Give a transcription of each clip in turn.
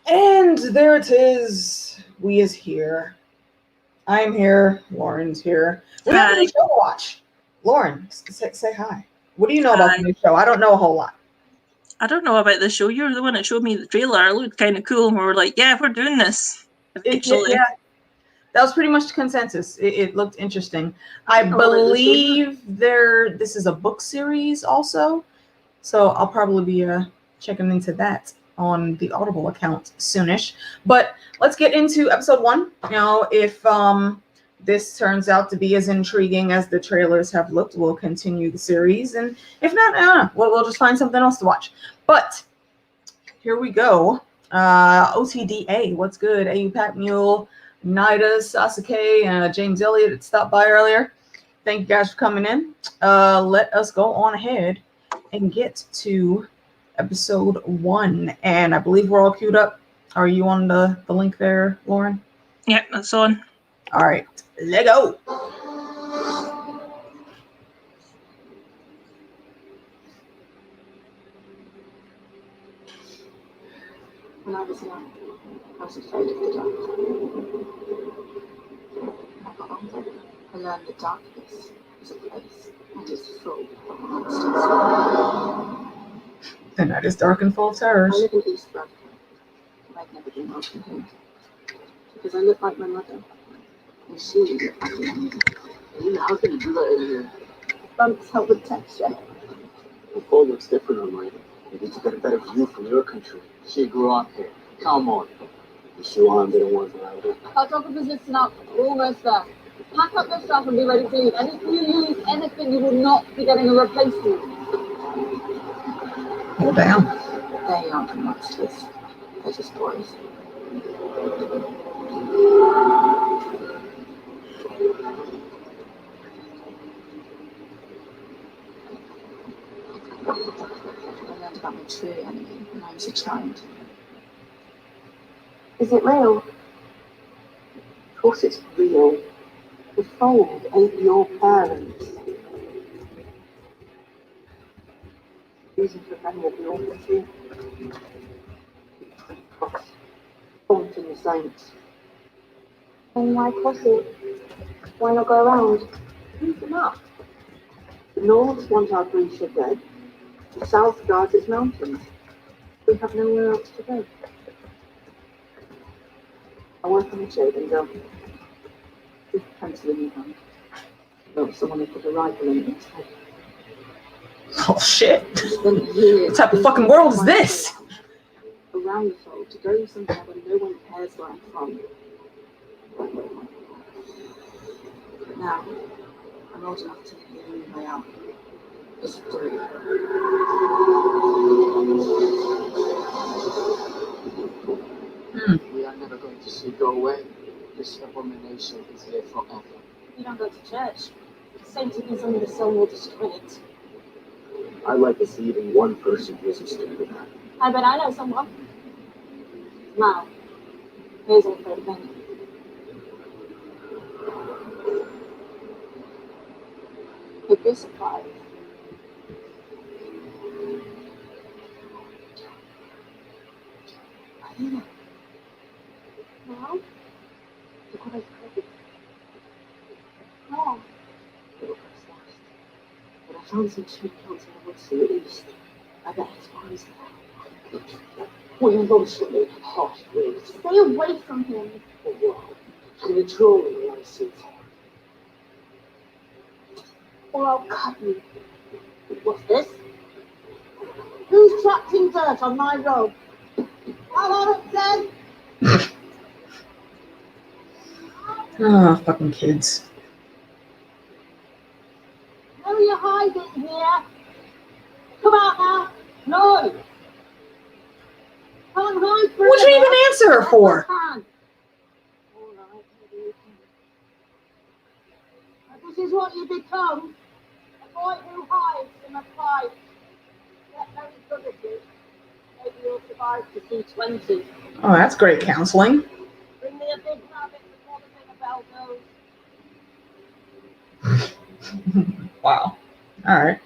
And there it is. We is here. I'm here. Lauren's here. We have a new show to watch. Lauren, say hi. What do you know about the new show? I don't know a whole lot. I don't know about the show. You're the one that showed me the trailer. It looked kind of cool. And we were like, yeah, we're doing this. Yeah. That was pretty much the consensus. It looked interesting. I believe this is a book series also. So I'll probably be checking into that on the Audible account soonish. But let's get into episode 1. You know, if this turns out to be as intriguing as the trailers have looked, we'll continue the series. And if not, I don't know. We'll just find something else to watch. But here we go. OTDA, what's good? AU Packmule, Nida, Sasuke, James Elliott that stopped by earlier. Thank you guys for coming in. Let us go on ahead and get to episode 1. And I believe we're all queued up. Are you on the link there, Lauren? Yep, that's on. All right, let's go. When I was young, I was afraid of the dark. When I got older, I learned that darkness is a place that is full of monsters. The night is dark and full of terrors. I live in East Bradford, but I've never been welcome here. Because I look like my mother, and she looked like me. How can you do that in here? Bumps help with texture. The pole looks different on mine. You need to get a better view from your country. She grew up here. Come on. You sure I'm the ones around it? Cartographer's listen up. We're almost there. Pack up your stuff and be ready to leave. And if you lose anything, you will not be getting a replacement. Hold down. They aren't monsters. They're just boys. I learned about my true enemy when I was a child. Is it real? Of course it's real. The fold ain't your parents. Reason for having a bureaucracy. Haunting the saints. And why cross it? Why not go around? Move them up. The North want our Grisha dead. The South guards its mountains. We have nowhere else to go. I work on the shaving girl. With a pencil in your hand. Not someone who put a rifle in its head. Oh shit. What type of fucking world is this? Around the fold to go somewhere where no one cares where I'm from. But now, I'm old enough to hear the only way out. It's through. We are never going to see go away. This abomination is here forever. You don't go to church. The same thing is under the sun will destroy it. I'd like to see even one person resisting to that. I bet I know someone. Now, here's all for thing. You'd be surprised. Now? Look what I've created. No. It will first last. But I found some cheap counts in the woods to the east. I bet it's far as that. Well, you emotionally harsh ways. Stay away from him. For what? Control me when I see it. Or I'll cut you. What's this? Who's tracking dirt on my robe? Hello, then. Oh, fucking kids. Where are you hiding here? Come out now. No. Can't hide for What'd you even answer her for? All right, this is what you become. A boy who hides in a fight. Get very good at it. Maybe you'll survive to see 20. Oh, that's great counseling. Bring me a big rabbit before the thing about goes. Wow. All right.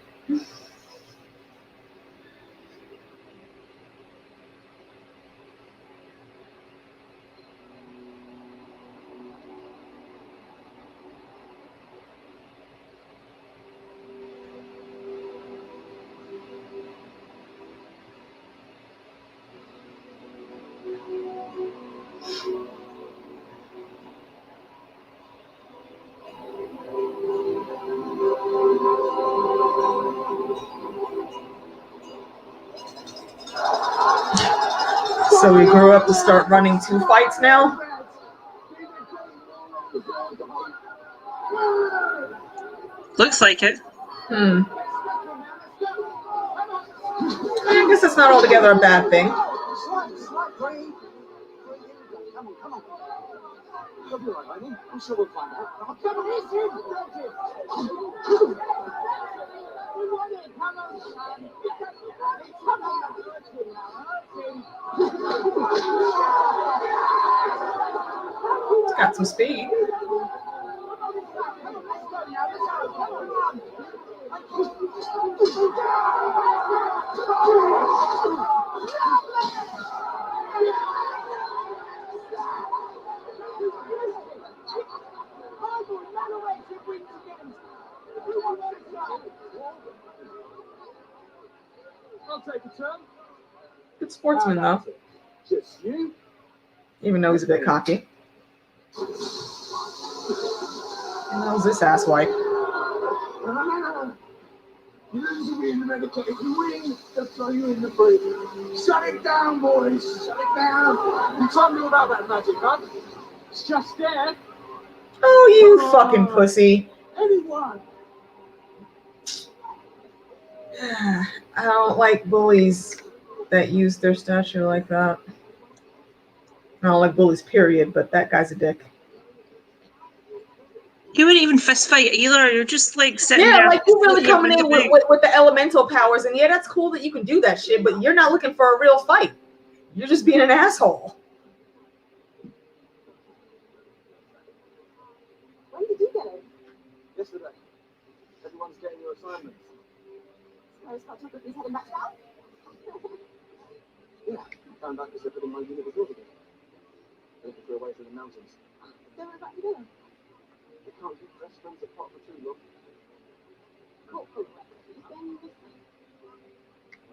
So we grew up to start running 2 fights now? Looks like it. I guess it's not altogether a bad thing. Come on. You'll be all right, Amy. I'm sure we'll find out. Come on, It's got some speed. I'll take a turn. Good sportsman, though. Just you? Even though he's a bit cocky. And how's this ass wipe? You lose a win, Medicaid. You win, they'll throw you in the fridge. Shut it down, boys. Shut it down. You told me about that magic, huh? It's just there. Oh, you fucking pussy. Anyone. I don't like bullies that use their statue like that. I don't like bullies, period, but that guy's a dick. You wouldn't even fist fight either. You're just like sitting there. Yeah, like you're really coming in with the elemental powers, and yeah, that's cool that you can do that shit, but you're not looking for a real fight. You're just being an asshole. When did you get it? Yesterday. Everyone's getting your assignments. I was catching up with these heading back south. Yeah, I found out because they're putting my unit of yours again. They're looking for a way through the mountains. Then we're back together. They can't keep best friends apart for too long. Cool.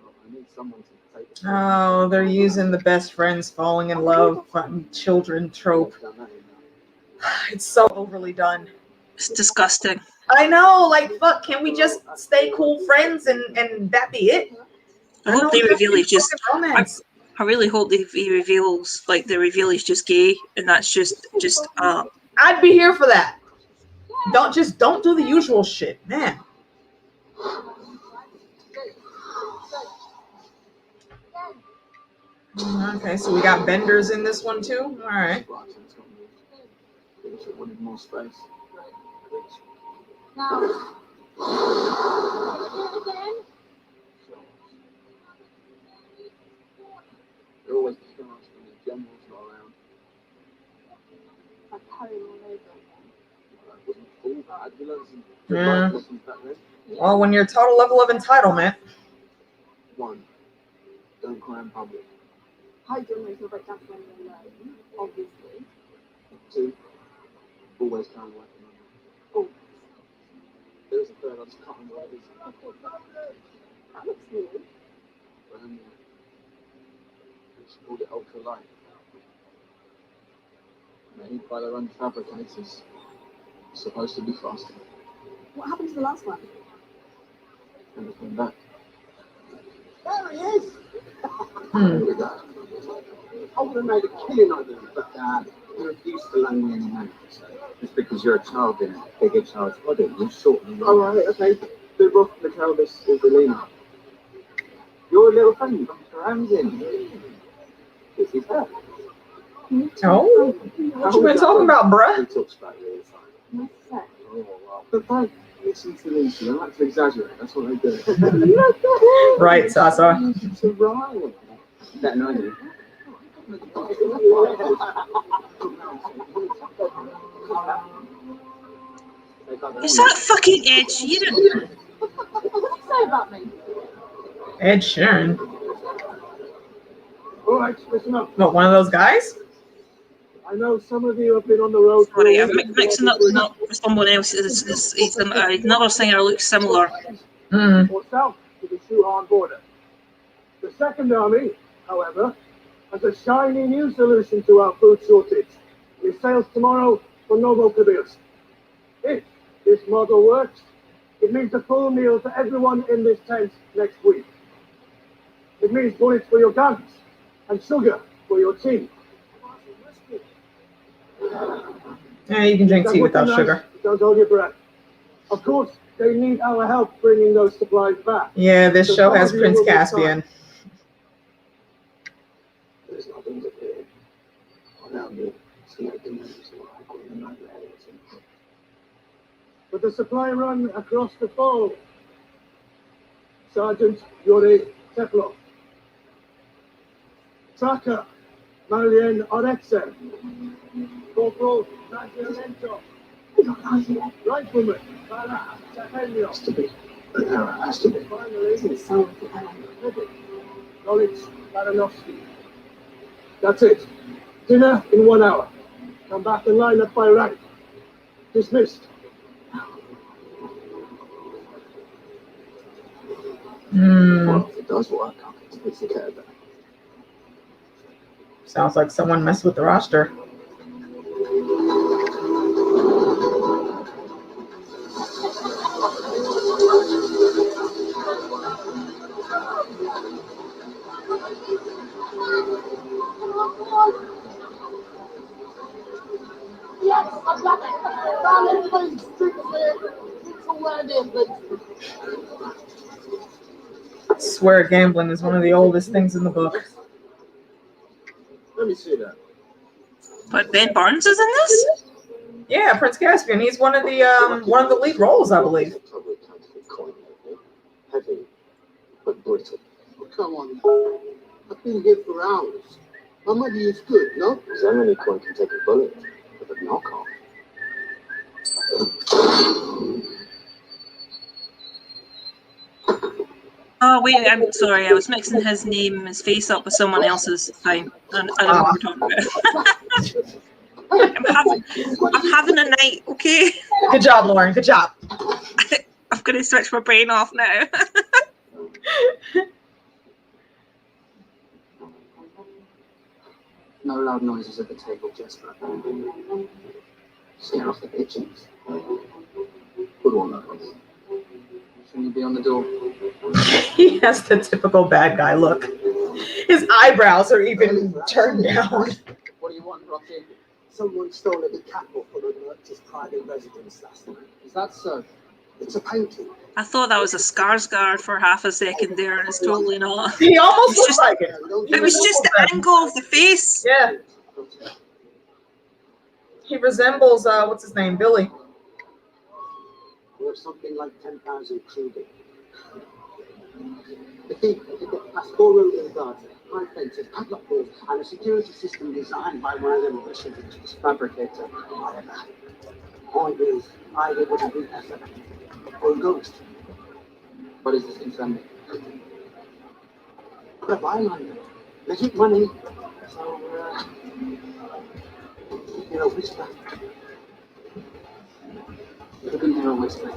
Well, I need someone to take it. Oh, they're using the best friends falling in love fucking children trope. I've done that enough. It's so overly done. It's disgusting. I know, like, fuck, can we just stay cool friends and that be it? I hope they reveal he's just. romance. I really hope he reveals like the reveal he's just gay, and that's just. I'd be here for that. Don't do the usual shit, man. Okay, so we got benders in this one too. All right. They wanted more space. Now, again? They're always chaos when the general's not around. Like carrying all over again. That wasn't all bad. We learned some Yeah. life lessons back then. Well, when you're total level of entitlement. 1, don't cry in public. Hide your emotional breakdowns when you're alone, obviously. 2, always try and work on it. Oh, There's a third, I just can't remember what it is. that looks new. It's called it ultra light. Made by their own fabricators. Supposed to be faster. What happened to the last one? Never came back. There he is! Here we go. I would have made a killing on them, but you refused to loan me any money. It's because you're a child in a bigger child's body. You're short and long. Alright, okay. The rough McAlvis is the leaner. Your little friend comes to Ramsey. This is her. Oh, what you been talking about, bruh? He talks about you all the time. Nice set. Oh, well. But don't listen to Lucy. I like to exaggerate. That's what I do. Right, Sasa. It's a rhyme. That know you. Is that fucking Ed Sheeran? What did you say about me? Ed Sheeran. All right, listen up. What, one of those guys? I know some of you have been on the road. Sorry, I'm mixing up not with someone else. He's another singer looks similar. Or south to the Shuhan border. The Second Army, however, has a shiny new solution to our food shortage. It sails tomorrow for Novosibirsk. If this model works, it means a full meal for everyone in this tent next week. It means bullets for your guns and sugar for your tea. Yeah, you can drink tea without sugar. Don't hold your breath. Of course, they need our help bringing those supplies back. Yeah, this show has Prince Caspian. There's nothing to fear. Without me, but the supply run across the fall. Sergeant Yuri Teflon. Tracker Marian Orexe. Corporal Nagiamento. Rifleman Bala Sahelio. Has to be. Has to be. Finally, Knowledge Baranovsky. That's it. Dinner in 1 hour. Come back and line up by rank. Dismissed. Well, if it does work, I'll take care of that. Sounds like someone messed with the roster. Yes, I got it. Found everybody's drinks there. Drinks are where they're good. I swear gambling is one of the oldest things in the book. Let me see that. But Ben Barnes is in this? Yeah, Prince Caspian. He's one of the lead roles, I believe. Heavy, but brittle. Oh, come on now. I've been here for hours. My money is good, no? Because any coin can take a bullet, but a knockoff. Oh, wait, I'm sorry. I was mixing his face up with someone else's. Fine. I don't know what we're talking about. I'm having a night, okay? Good job, Lauren. Good job. I'm going to switch my brain off now. No loud noises at the table, Jesper. Scare off the pigeons. Good one, that was. Shouldn't you be on the door? He has the typical bad guy look. His eyebrows are even turned down. What do you want, Rocky? Someone stole a big catwalk from the director's private residence last night. Is that so? It's a painting. I thought that was a Skarsgård for half a second there, and it's totally not. He almost looks like it. It was just the angle of the face. Yeah. He resembles, what's his name, Billy. We have something like 10,000 Kruger. The thief has 4 roving guards, 5 fences, padlock doors, and a security system designed by one of the Russian fabricator. Point is, either would have been effort or a ghost. What is this concern? But a byline. They keep money. So, you know, whisper. You can hear a whisper.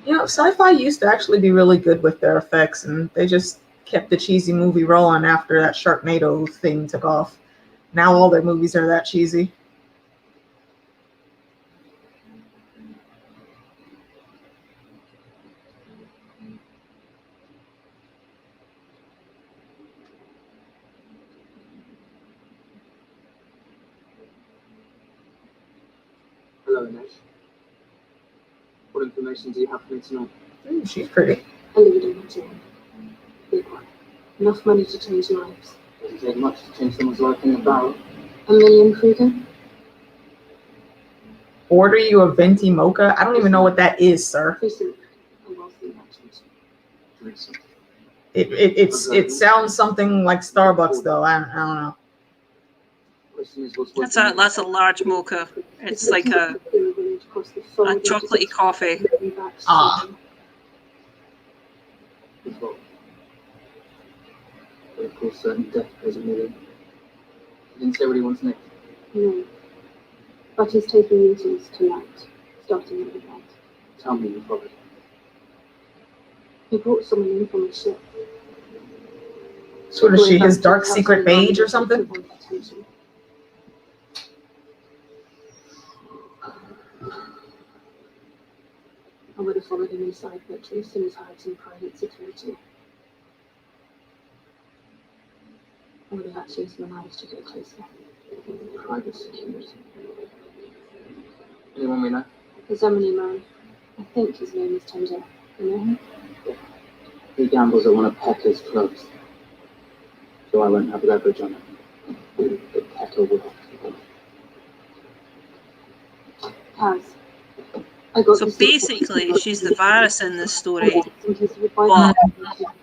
You know, sci-fi used to actually be really good with their effects, and they just kept the cheesy movie rolling after that Sharknado thing took off. Now all their movies are that cheesy. Hello, Ines. What information do you have for me tonight? She's pretty. A leader in the team. Big one. Enough money to change lives. Doesn't take much to change someone's life in a barrel. $1 million, Kruger? Order you a venti mocha? I don't even know what that is, sir. Recent. A wealthy merchant. Recent. It sounds something like Starbucks though. I don't know. That's a large mocha. It's like a chocolatey coffee. Ah. His fault. But of course, certain death goes a million. He didn't say what he wants next. No. But he's taking meetings tonight, starting at midnight. Tell me you followed. He brought someone in from the ship. So what is she, his dark secret mage or something? I would have followed him inside, but Jason is hiding in private security. I would have actually managed to get closer. Private security. Anyone we know? The Zemini man. I think his name is Tender. You know him? Yeah. He gambles at one of Pekka's clubs. So I won't have leverage on it. But Pekka will. Has. I got So this basically, she's the Varys in this story, but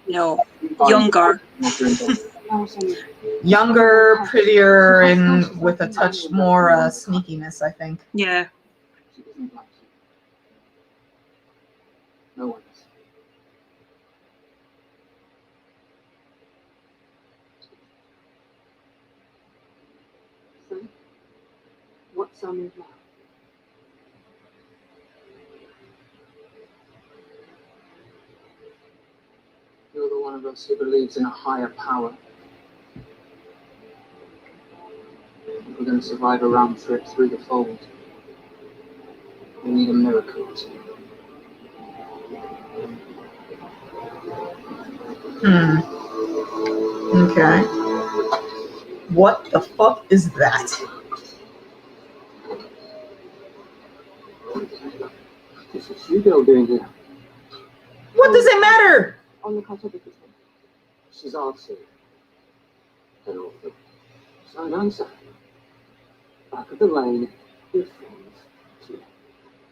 no, younger. Younger, prettier, and with a touch more sneakiness, I think. Yeah. She doesn't like you. No one is. So, what's our move now? You're the one of us who believes in a higher power. If we're going to survive a round trip through the fold, we need a miracle. Okay. What the fuck is that? What's this you girl doing here? What does it matter? On the cartography. She's artsy. And awful. So an answer. Back of the lane, with friends.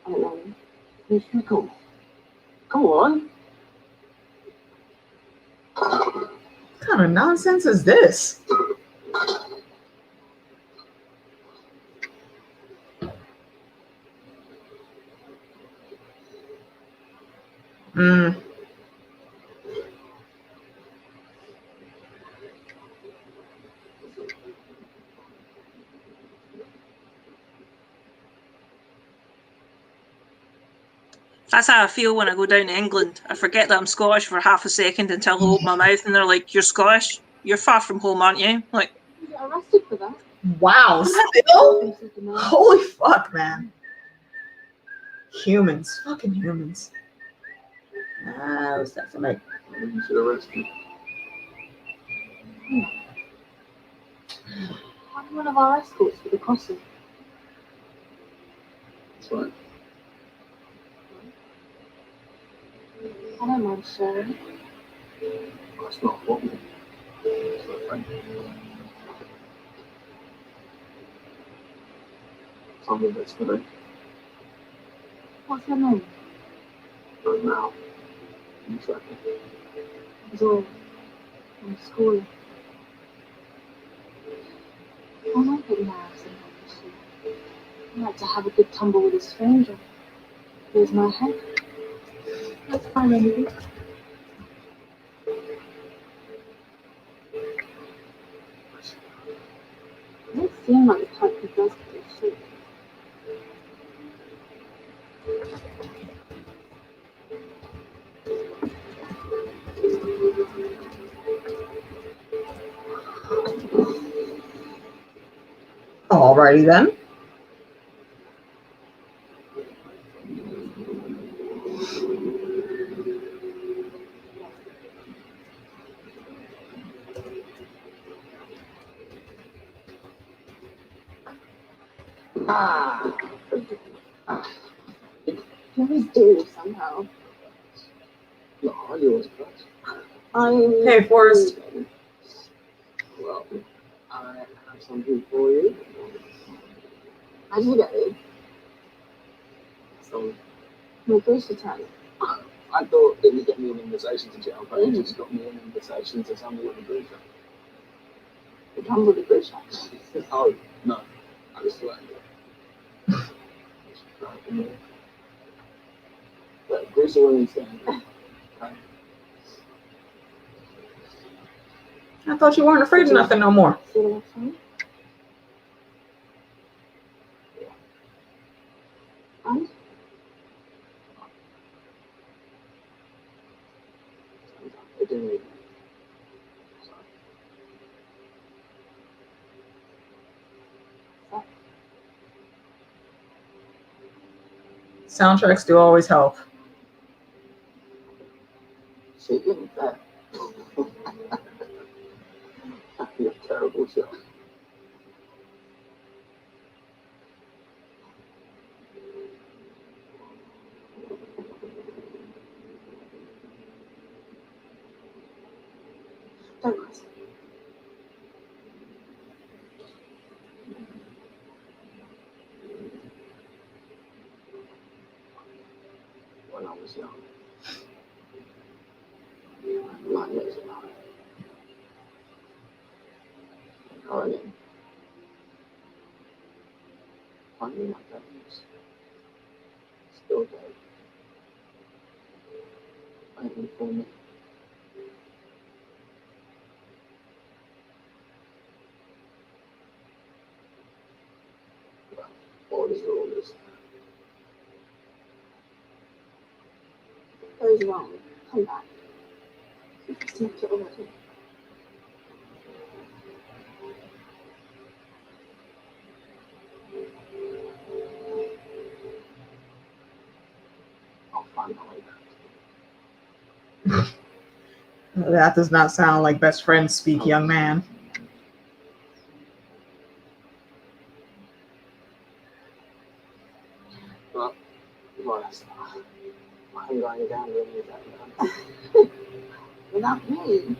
I don't know. If you go. Go on. What kind of nonsense is this? That's how I feel when I go down to England. I forget that I'm Scottish for half a second until I open my mouth and they're like, "You're Scottish? You're far from home, aren't you?" Like, You get arrested for that. Wow, still? Holy fuck, man. Humans. Fucking humans. What's that for me? You should arrest me. I'm one of our escorts for the crossing. That's right. I don't mind sharing. That's not a problem. It's not right. Some of it's for me. What's your name? Right now. You track it. Zoe. I'm schooling. I might get married sometime. I like to have a good tumble with a stranger. Here's my head. That's fine, Emily. You don't seem like the type who does this shit. Alrighty then. You always do, somehow. No, yours first. Hey, Forrest. Well, I have something for you. How did you get it? So, My Grisha time. I thought it would get me an invitation to jail, but it just got me an invitation to somebody with a Grisha. The tumble the Grisha. Oh, no. I just like it. But Grisha women's thing. Okay. I thought you weren't afraid of nothing no more. And I do. Soundtracks do always help. Shit, look at that. You're a terrible shot. don't worry. When I was young, like this, Caroline, I knew my dad was still dead. Waiting for me. Orders are orders. Goes wrong. Come back. You've snapped it already. I'll find my way back. That does not sound like best friends speak, young man. Well, that's why are you lying down really that? Without me.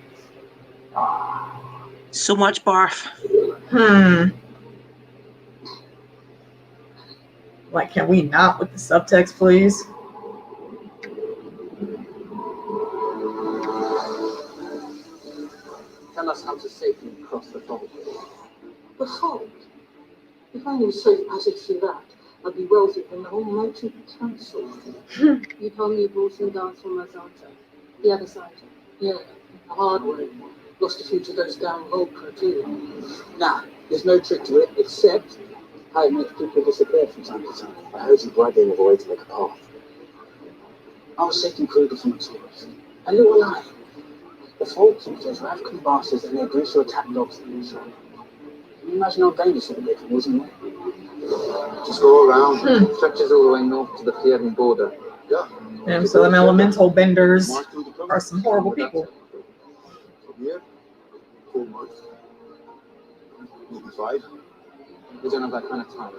So much barf. Like, can we not with the subtext, please? Tell us how to safely cross the fault. The fault? If I knew safe passage through that, I'd be wealthier than the whole merchant council. You told me you brought some dance from Mazanta. The other side. Yeah, the hard way. Lost a few to those damn Volca too. Nah, there's no trick to it, except how it makes people disappear from time to time. I heard you bragging of a way to make a path. I was taking Kruger from a tourist. A little lie. The folk users were African bastards and they grease your attack dogs in the show. Can you imagine how dangerous it would be if it wasn't there? Just go around. Stretches all the way north to the Fievan border. Yeah. And so them elemental benders are some horrible people. From here, 4 months. Maybe 5. We don't have that kind of time.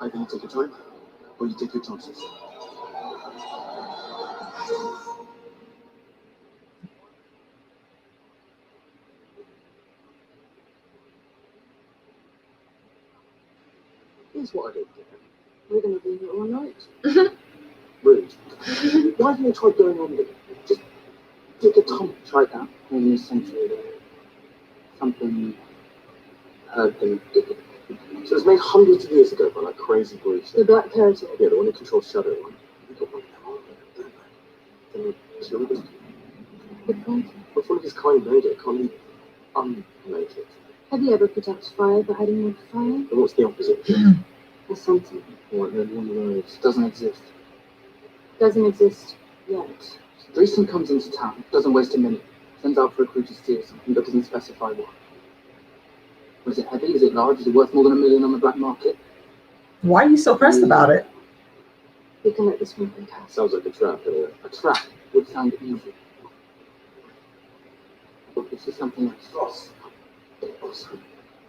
Either you take your time, or you take your chances. Here's what I don't get. We're going to be here all night. Rude. Why haven't you tried going on with it? Just take your time. Try that. Maybe a century ago. Something heard them dig it. So it was made hundreds of years ago by like crazy Greeks. The Black Heretic. Yeah, the one who controls Shadow One. We got one now. Then we killed him. Good point. But one of his kind made it. Can't he unmake it? Have you ever put out fire by hiding with fire? And what's the opposite? Or something. Right, then one of those. Doesn't exist. Doesn't exist yet. Dreesen comes into town, doesn't waste a minute, sends out for a crew to steal something, but doesn't specify what. Was it heavy? Is it large? Is it worth more than $1 million on the black market? Why are you so pressed about it? We can let this one break out. Sounds like a trap, anyway. A trap would sound easy. But this is something else. Boss. Boss.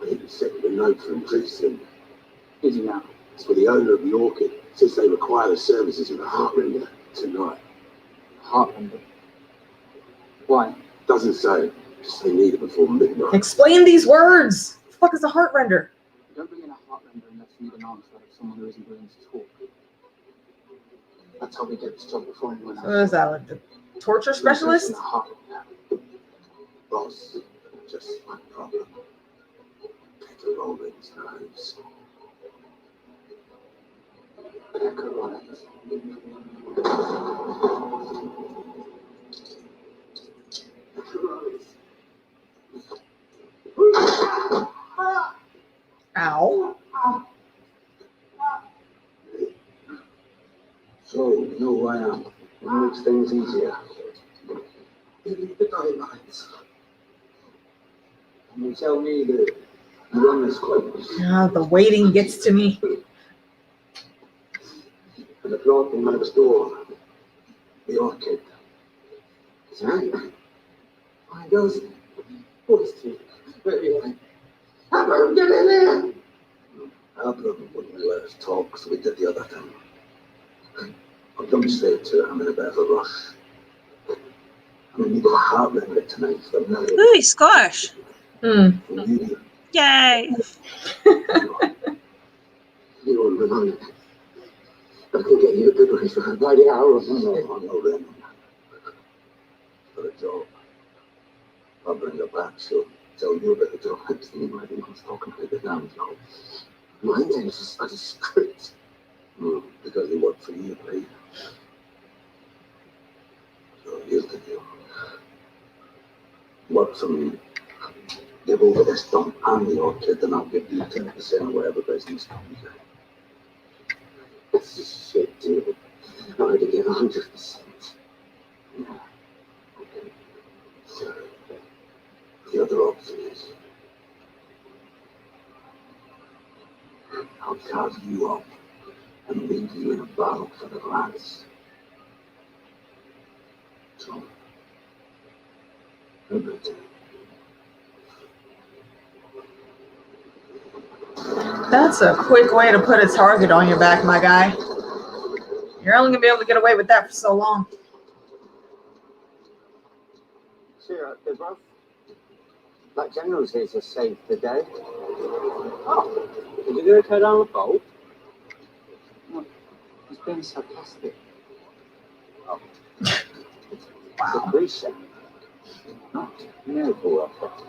I think you sent the note from Dreesen. Is he now? It's for the owner of the orchid. Since they require the services of a heartrender tonight. Heartrender. Why? Doesn't say. Just they need it before midnight. Explain these words. What the fuck is a heart render? You don't bring in a heartrender unless you need an answer out of someone who isn't willing to talk. That's how we get this job before anyone else. What is that? Like the torture specialist? Boss, just one problem. Peccarolin's nose. Peccarolin's. Peccarolin's. things easier. Even the guidelines. And you tell me that you run this close. The waiting gets to me. And the planting next door, the orchid. Sorry? Why does it? What's it? Anyway, how about get in there? Our brother wouldn't let us talk, so we did the other thing. I've done straight to it. I'm in a bit of a rush. I mean, you've got a heart render tonight, so I'm not. Ooh, he's Scottish. Mm. Yay. You won't remind me. I can get you a good race for by the hour. I'm not ready. For a job. I'll bring her back. She'll tell you about the job. I think I was talking about the damn job. My name is a script. Because they work for you, right? So here's the deal. Work for me. Give over this dump and the orchid, and I'll give you 10% of whatever business comes out. That's a shit deal. I had to give 100%. Yeah. Okay. So, the other option is I'll carve you up and leave you in a barrel for the lads. So, every day. That's a quick way to put a target on your back, my guy. You're only gonna be able to get away with that for so long. Sure, there's one. That general's here to save the day. Oh, did you do a cut down the bolt? He's being sarcastic. Oh. Wow. The preset. Not miracle effect.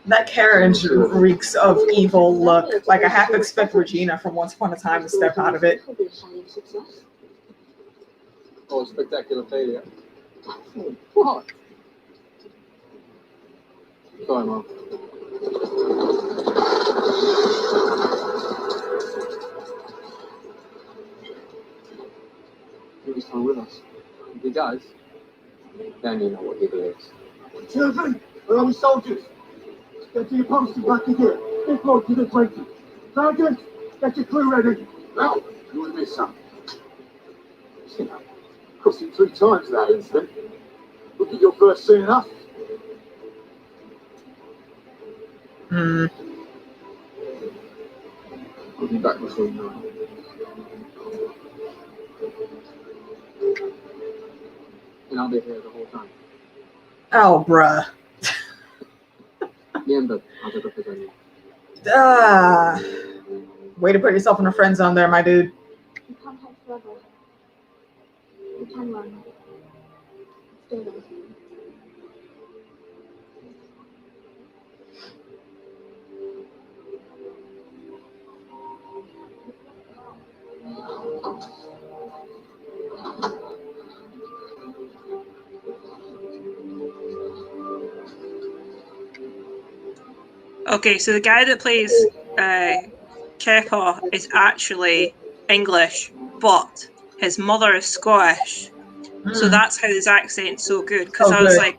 That carriage reeks of evil look. Like I half expect Regina from Once Upon a Time to step out of it. Oh, spectacular failure. What? Sorry, Mom. He's still with us. If he does, then you know what he believes. Children, where are we soldiers? Get to your posts and back again. Big load to the 20. Sergeant, get your crew ready. Now, you with me, son? You know, cost you 3 times that instant. Look at your first seeing us. Hmm. I'll be back before you know it. And I'll be here the whole time. Oh, bruh. Miembro, I'll take up with you. Way to put yourself in a friend zone there, my dude. You can't hide forever. You can run. Stay there. Okay, so the guy that plays Kepa is actually English, but his mother is Scottish. So that's how his accent's so good. Because I was like,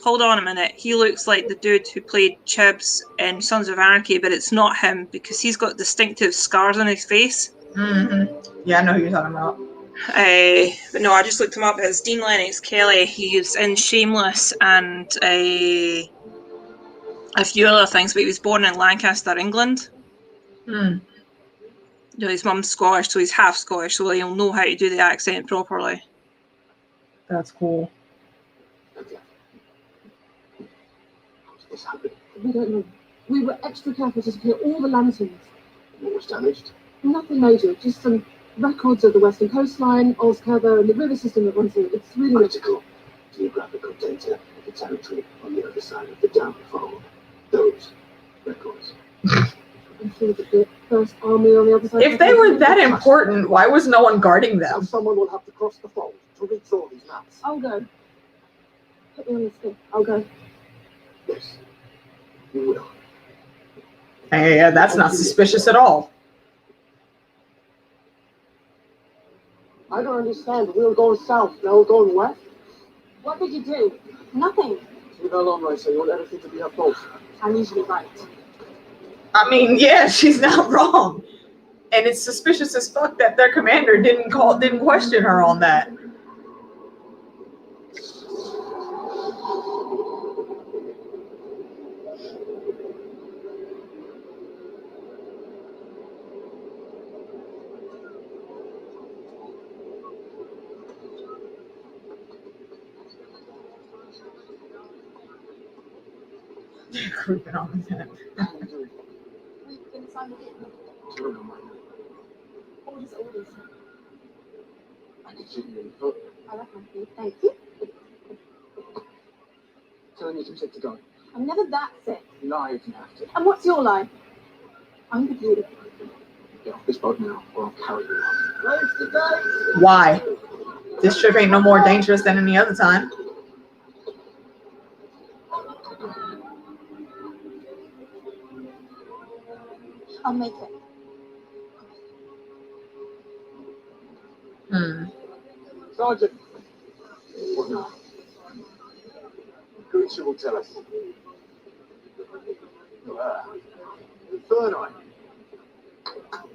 hold on a minute, he looks like the dude who played Chibs in Sons of Anarchy, but it's not him because he's got distinctive scars on his face. Mm-hmm. Yeah, I know who you're talking about. But no, I just looked him up as Dean Lennox Kelly. He's in Shameless and a few other things, but he was born in Lancaster, England. Hmm. You know, his mum's Scottish, so he's half Scottish, so he'll know how to do the accent properly. That's cool. What's happened? We don't know. We were extra careful to secure all the lanterns. What was damaged? Nothing major, just some records of the western coastline, Olskava, and the river system that runs through. It's really Critical geographical data of the territory on the other side of the dam followed. Those records. I'm sure that the First Army on the other side. If they were that important, why was no one guarding Now them? someone will have to cross the fold to reach all these maps. I'll go. Put me on the stick. I'll go. Yes, you will. Hey, yeah, that's not suspicious at all. I don't understand. We were going south, now we're going west. What did you do? Nothing. You know, long right, so you want everything to be her fault. I'm usually right. I mean, yeah, she's not wrong. And it's suspicious as fuck that their commander didn't question her on that. They're creeping on that. We've been assigned a different. Orders, orders. I can shoot you in the foot. I reckon. Thank you. Telling you too sick to go. I'm never that sick. Lie if you have to. And what's your lie? I'm with you. Get off this boat now, or I'll carry you off. Why? This trip ain't no more dangerous than any other time. I'll make it. Sergeant! What now? Gucci will tell us. Inferno.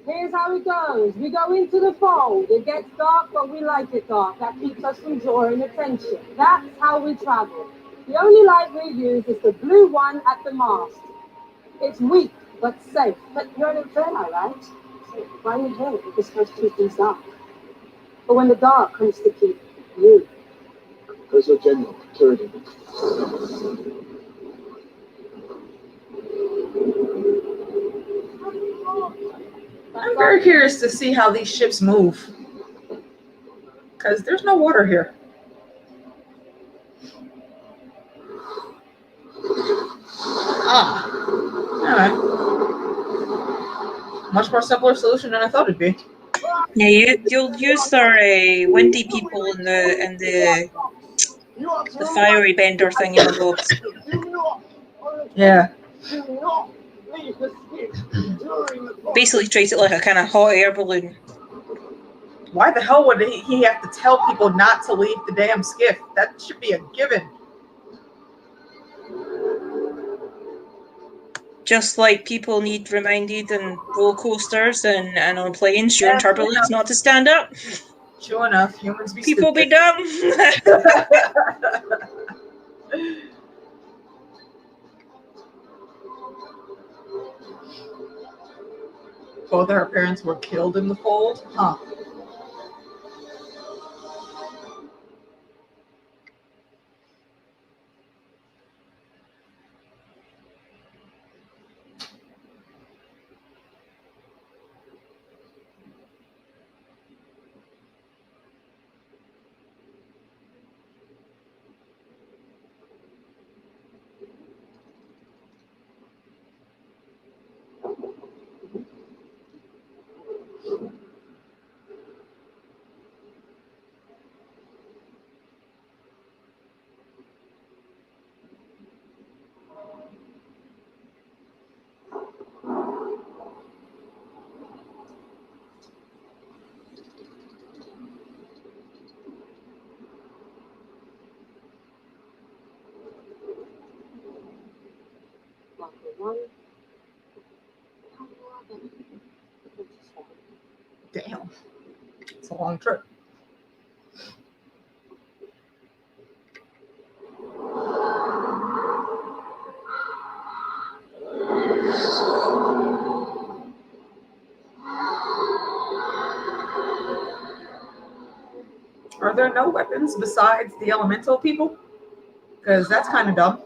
Here's how it goes. We go into the fold. It gets dark, but we like it dark. That keeps us from drawing attention. That's how we travel. The only light we use is the blue one at the mast. It's weak, but safe. But you're an inferno, right? So why are you here? You're just supposed to keep things dark. But when the dark comes to keep you. Where's your general? Security. I'm very curious to see how these ships move. Because there's no water here. Ah. Alright. Much more simpler solution than I thought it'd be. Yeah, you'll use their windy people in the fiery bender thing in the bobs. Yeah. Basically treat it like a kind of hot air balloon. Why the hell would he have to tell people not to leave the damn skiff? That should be a given. Just like people need reminded in roller coasters and on planes during turbulence not to stand up. Sure enough, humans be People stupid. be dumb. Both our parents were killed in the fold? Huh. Damn. It's a long trip. Are there no weapons besides the elemental people? Because that's kind of dumb.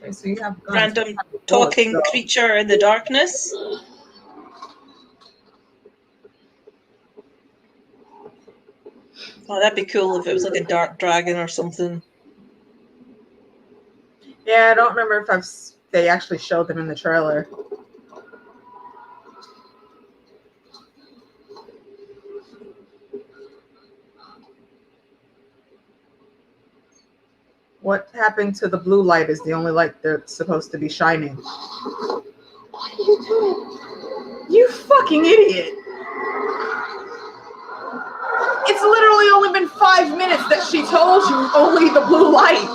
Okay, so you have guns. Random talking creature in the darkness. Oh, that'd be cool if it was like a dark dragon or something. Yeah, I don't remember if they actually showed them in the trailer. What happened to the blue light is the only light that's supposed to be shining. What are you doing? You fucking idiot. It's literally only been 5 minutes that she told you only the blue light.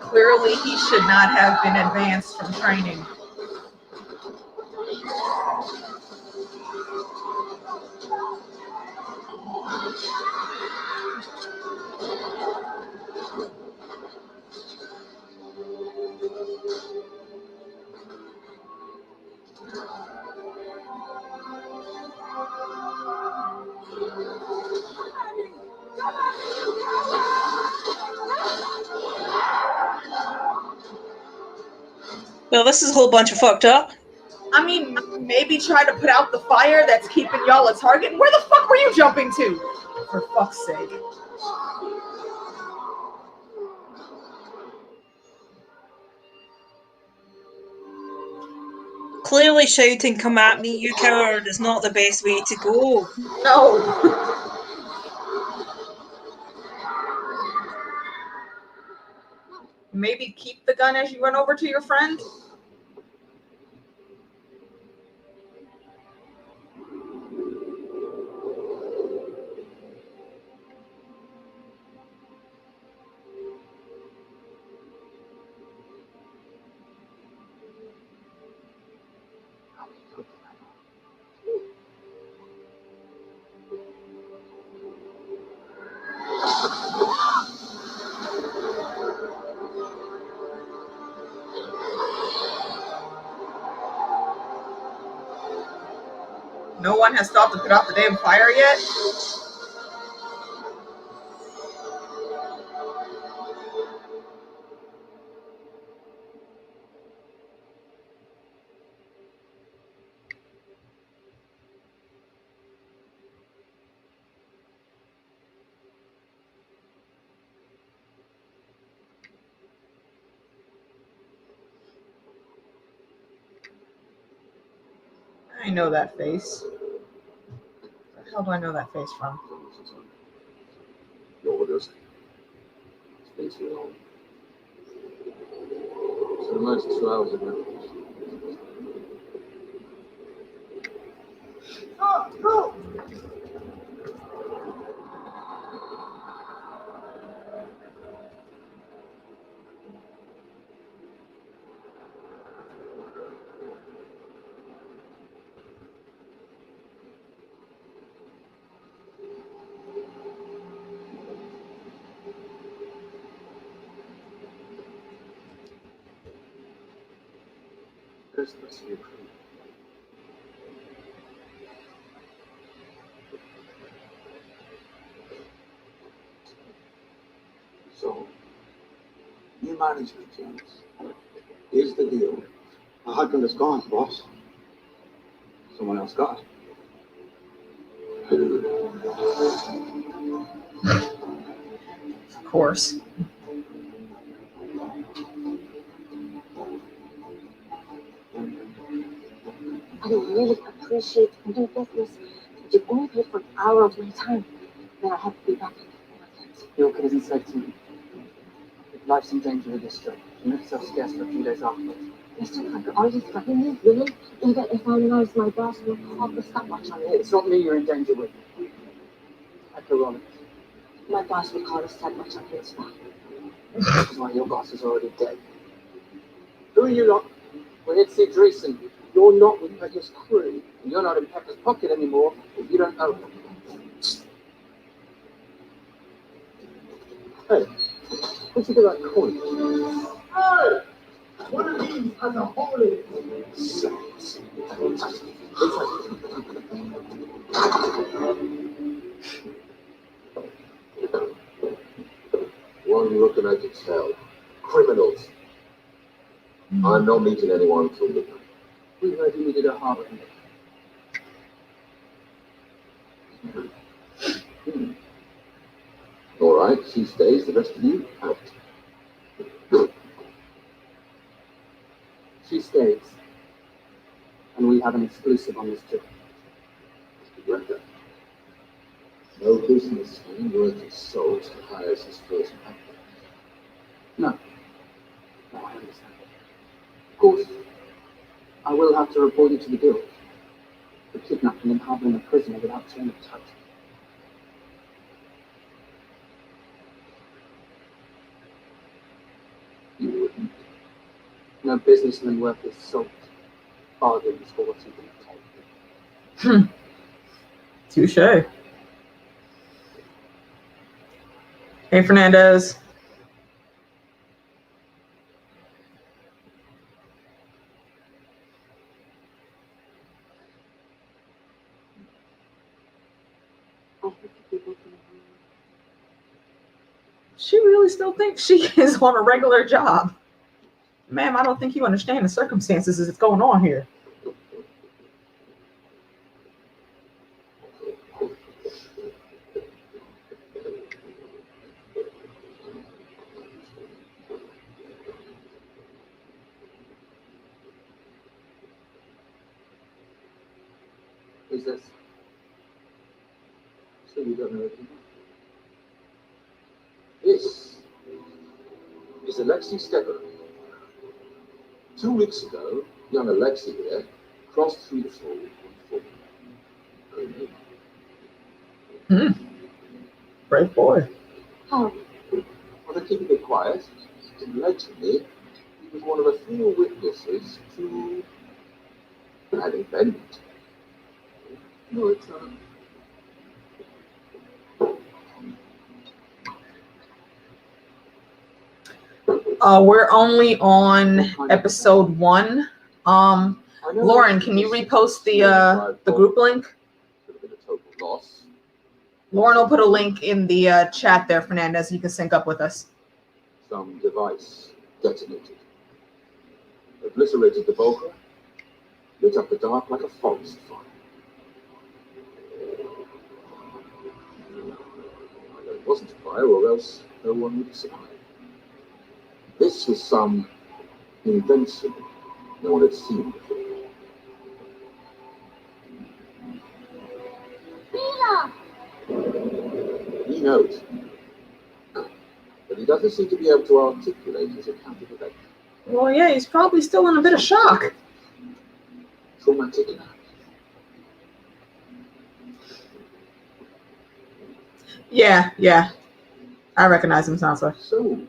Clearly, he should not have been advanced from training. Well, this is a whole bunch of fucked up. I mean, maybe try to put out the fire that's keeping y'all a target. Where the fuck were you jumping to? For fuck's sake. Clearly shouting, "Come at me, you coward," is not the best way to go. No. Maybe keep the gun as you run over to your friend. No one has stopped to put out the damn fire yet? I know that face. Where the hell do I know that face from? No one does. It's been too long. It's almost 2 hours ago. Go! There's the rest of your crew. So, you manage me, James. Here's the deal. My husband is gone, boss. Someone else got it. Of course. I really appreciate you doing business, but you only paid for an hour of my time. Then I have to be back in the Your kid isn't safe to me. If life's in danger with this job, you make yourself scarce for a few days afterwards. Mr. Tucker, are you threatening me? Really? Even if I realize my boss will call the stopwatch on me. It's not me you're in danger with. Echo Rollins. My boss will call the stopwatch on me as well. This is why your boss is already dead. Who are you lot? We're here to see Dreesen. You're not with Pecker's crew. And you're not in Pecker's pocket anymore if you don't know him. Hey, what'd you do that coin? Hey! One of these has a hole in it. Saints. One looking I can tell. Criminals. I'm not meeting anyone until midnight. We heard you needed a harbor. All right, she stays. The rest of you out. She stays. And we have an exclusive on this trip. record. No businessman worth his salt hires his first packer. No. No, I understand. Of course, I will have to report you to the guild for kidnapping and harboring a prisoner without chain of title. You wouldn't. No businessman worth his salt bargains for what he can take. Touche. Hey, Fernandez. She really still thinks she is on a regular job. Ma'am, I don't think you understand the circumstances that's going on here. Who's this? So you don't know anything? This is Alexei Stepan. 2 weeks ago, young Alexei here crossed through the fold on foot. Brave boy. How? Well, they're keeping it quiet. Allegedly, he was one of a few witnesses to an event. No, it's not. We're only on episode 1. Lauren, can you repost the group link? Lauren will put a link in the chat there, Fernandez. You can sync up with us. Some device detonated. Obliterated the Volca, lit up the dark like a forest fire. Either it wasn't a fire, or else no one would survive. This was some invention no one had seen before. He knows, but he doesn't seem to be able to articulate his account of events. Well, yeah, he's probably still in a bit of shock. Traumatic enough. Yeah. I recognize him, Sansa. So,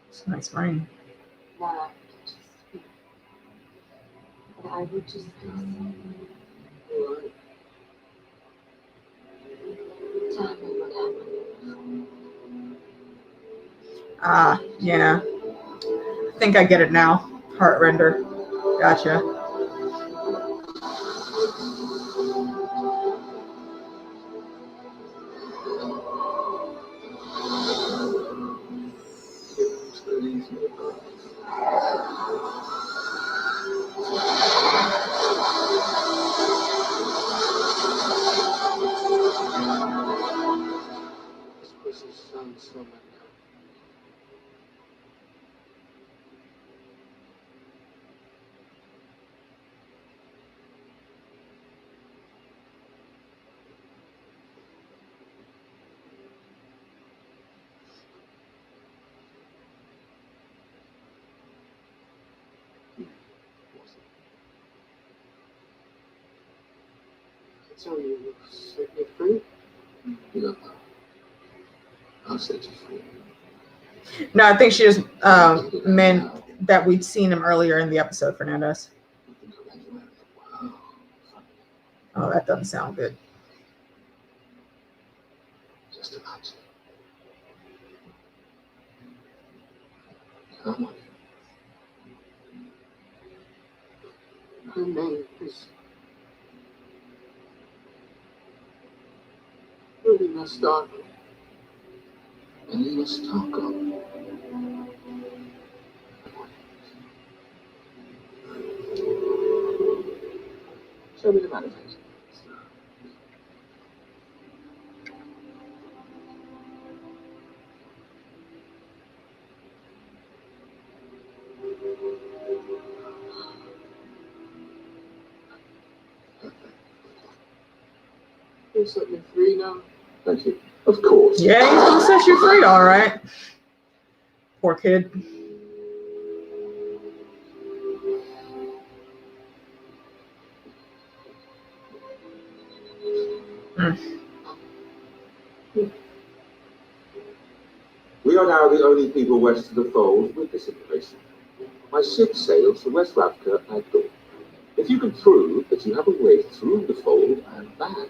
It's a nice ring. Now I can just speak. But I would just listen. Tell me what happened. Yeah. I think I get it now. Heart render. Gotcha. So you set me free? no, I'll set you free. No, I think she just meant that we'd seen him earlier in the episode, Fernandez. Oh, that doesn't sound good. Just imagine. Come on. Her name is Really messed up. Elena Starkov. Show me the manifest. You'll set me free now. Thank you. Of course. Yeah, he's gonna set you free, all right. Poor kid. We are now the only people west of the fold with this information. My ship sails for West Ravka at dawn. If you can prove that you have a way through the fold and back,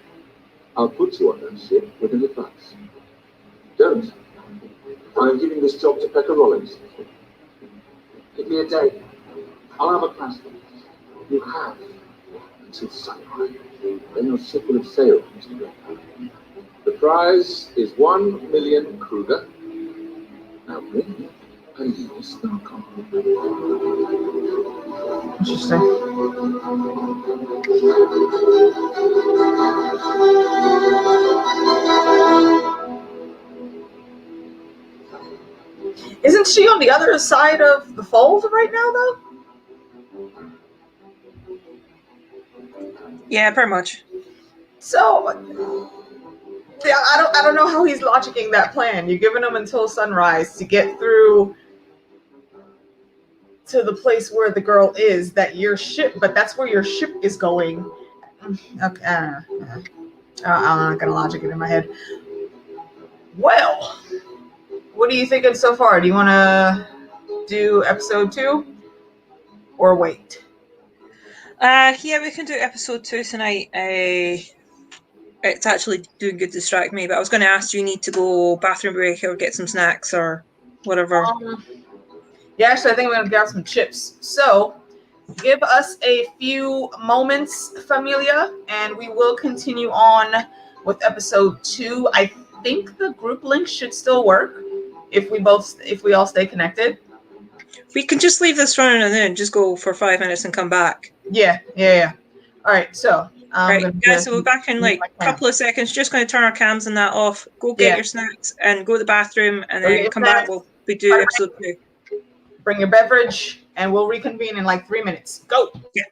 I'll put you on that ship with an advance. Don't. I'm giving this job to Pekka Rollins. Give me a day. I'll have a class for you. You have until sunrise. Then your ship will have sailed, Mr. Greenhands. The prize is 1 million Kruger. Now me and you will start on. Interesting. Isn't she on the other side of the fold right now, though? Yeah, pretty much. So, yeah, I don't know how he's logicking that plan. You're giving him until sunrise to get through to the place where the girl is. That your ship, but that's where your ship is going. Okay, I'm not gonna logic it in my head. Well, what are you thinking so far? Do you want to do episode 2 or wait? Yeah, we can do episode 2 tonight. It's actually doing good to distract me, but I was going to ask, do you need to go bathroom break or get some snacks or whatever? Yeah, actually, I think I'm going to grab some chips. So, give us a few moments, familia, and we will continue on with episode 2. I think the group link should still work if we all stay connected. We can just leave this running and then just go for 5 minutes and come back. Yeah. All right, so Right, guys, so we're back in like a couple of seconds. Just going to turn our cams and that off. Go get your snacks and go to the bathroom and then come back. We do episode 2. Bring your beverage and we'll reconvene in like 3 minutes. Go. Yeah.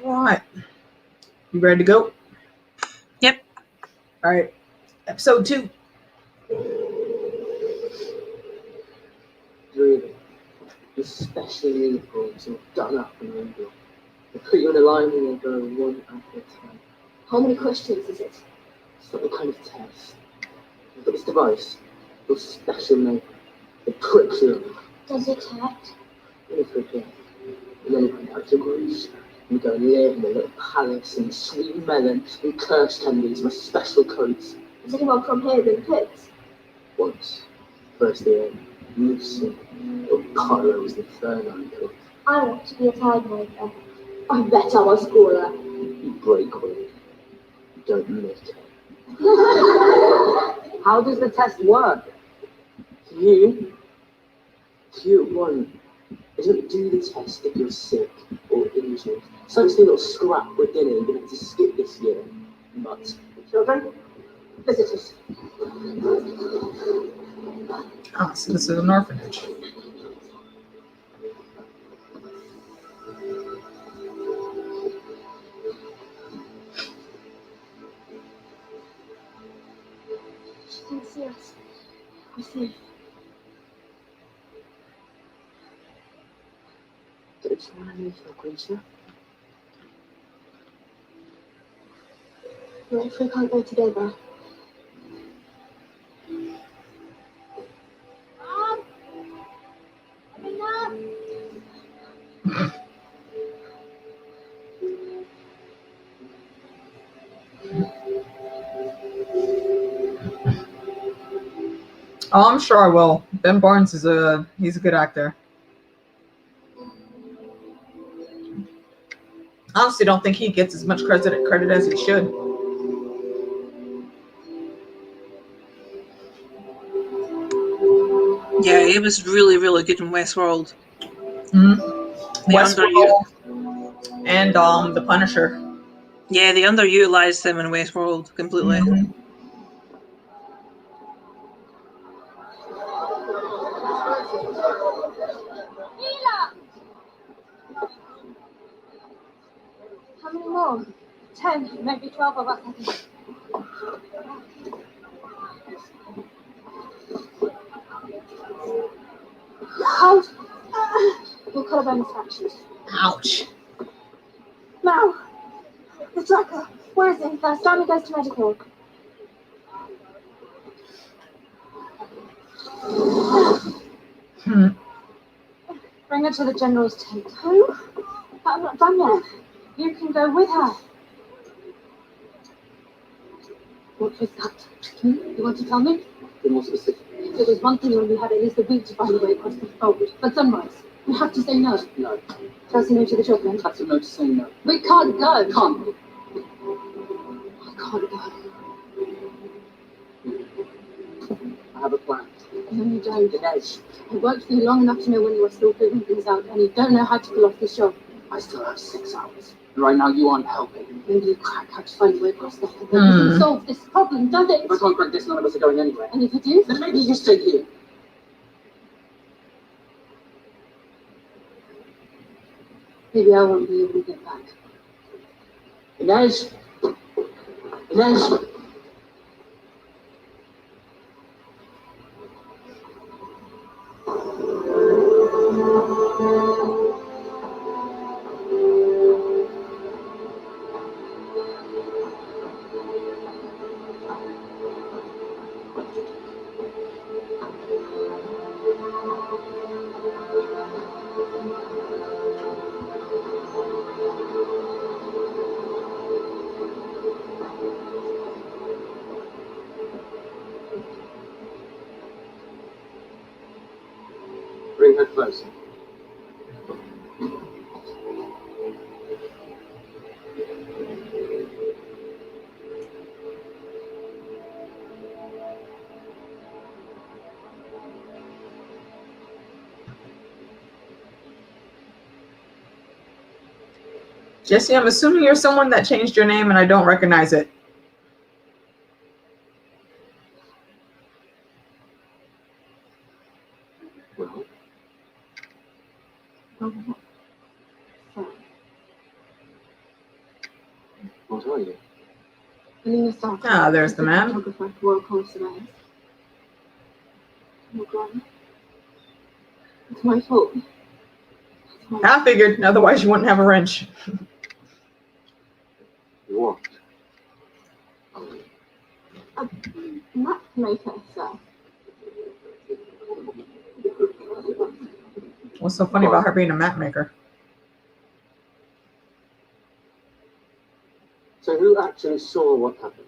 All right. You ready to go? Yep. All right. Episode 2. Really, especially uniforms all done up and ready. They put you in a line and they go one after a time. How many questions is it? It's not the kind of test. You've got this device, your special made. It pricks you. Does it hurt? Only for a bit. And then you come back to Greece. You go and live in a little palace in sweet melon and curse candies with special coats. Has anyone from here been picked? Once, first year, you've seen your Carlo's Inferno coat. I want to be a tide maker. I bet I'm a schooler. You break with it. You don't make it. How does the test work? You one doesn't do the test if you're sick or injured. So it's a little scrap with dinner you're going to have to skip this year. But children, visitors. Oh, so this is an orphanage. She can see us. We're safe. Don't you want to leave your creature? What if we can't go together? Mom! Coming up! Oh, I'm sure I will. Ben Barnes is he's a good actor. Honestly, don't think he gets as much credit as he should. Yeah, he was really, really good in Westworld. Mm-hmm. Westworld and The Punisher. Yeah, they underutilized him in Westworld completely. Mm-hmm. How many more? 10, maybe 12 of us, I think. Hold! Your collarbone is fractured. Ouch. Now! The tracker! Where is it? First time he goes to medical. Bring her to the general's tent. Who? I'm not done yet. You can go with her. What was that? You want to tell me? Be more specific. If it was one thing when we had at least a week to find a way across the fold. But sunrise, we have to say no. No. Just no to the children. That's a no to say no. We can't go. Can't. I can't go. I have a plan. No, you don't. Dinesh, I worked for you long enough to know when you are still figuring things out, and you don't know how to pull off this job. I still have 6 hours. And right now you aren't helping. Maybe you crack how to find a way across the fold. That doesn't solve this problem, does it? If I can't crack this, none of us are going anywhere. And if you do, Then maybe you stay here. maybe I won't be able to get back. Inez! Inez! Bring her closer. Jesse, I'm assuming you're someone that changed your name and I don't recognize it. Well, are you? Alina Stark. Ah, there's the man. Photographer, Royal College Surveyors. Oh, God. It's my fault. It's my I figured, otherwise you wouldn't have a wrench. What? A map maker, sir. What's so funny about her being a map maker? So who actually saw what happened?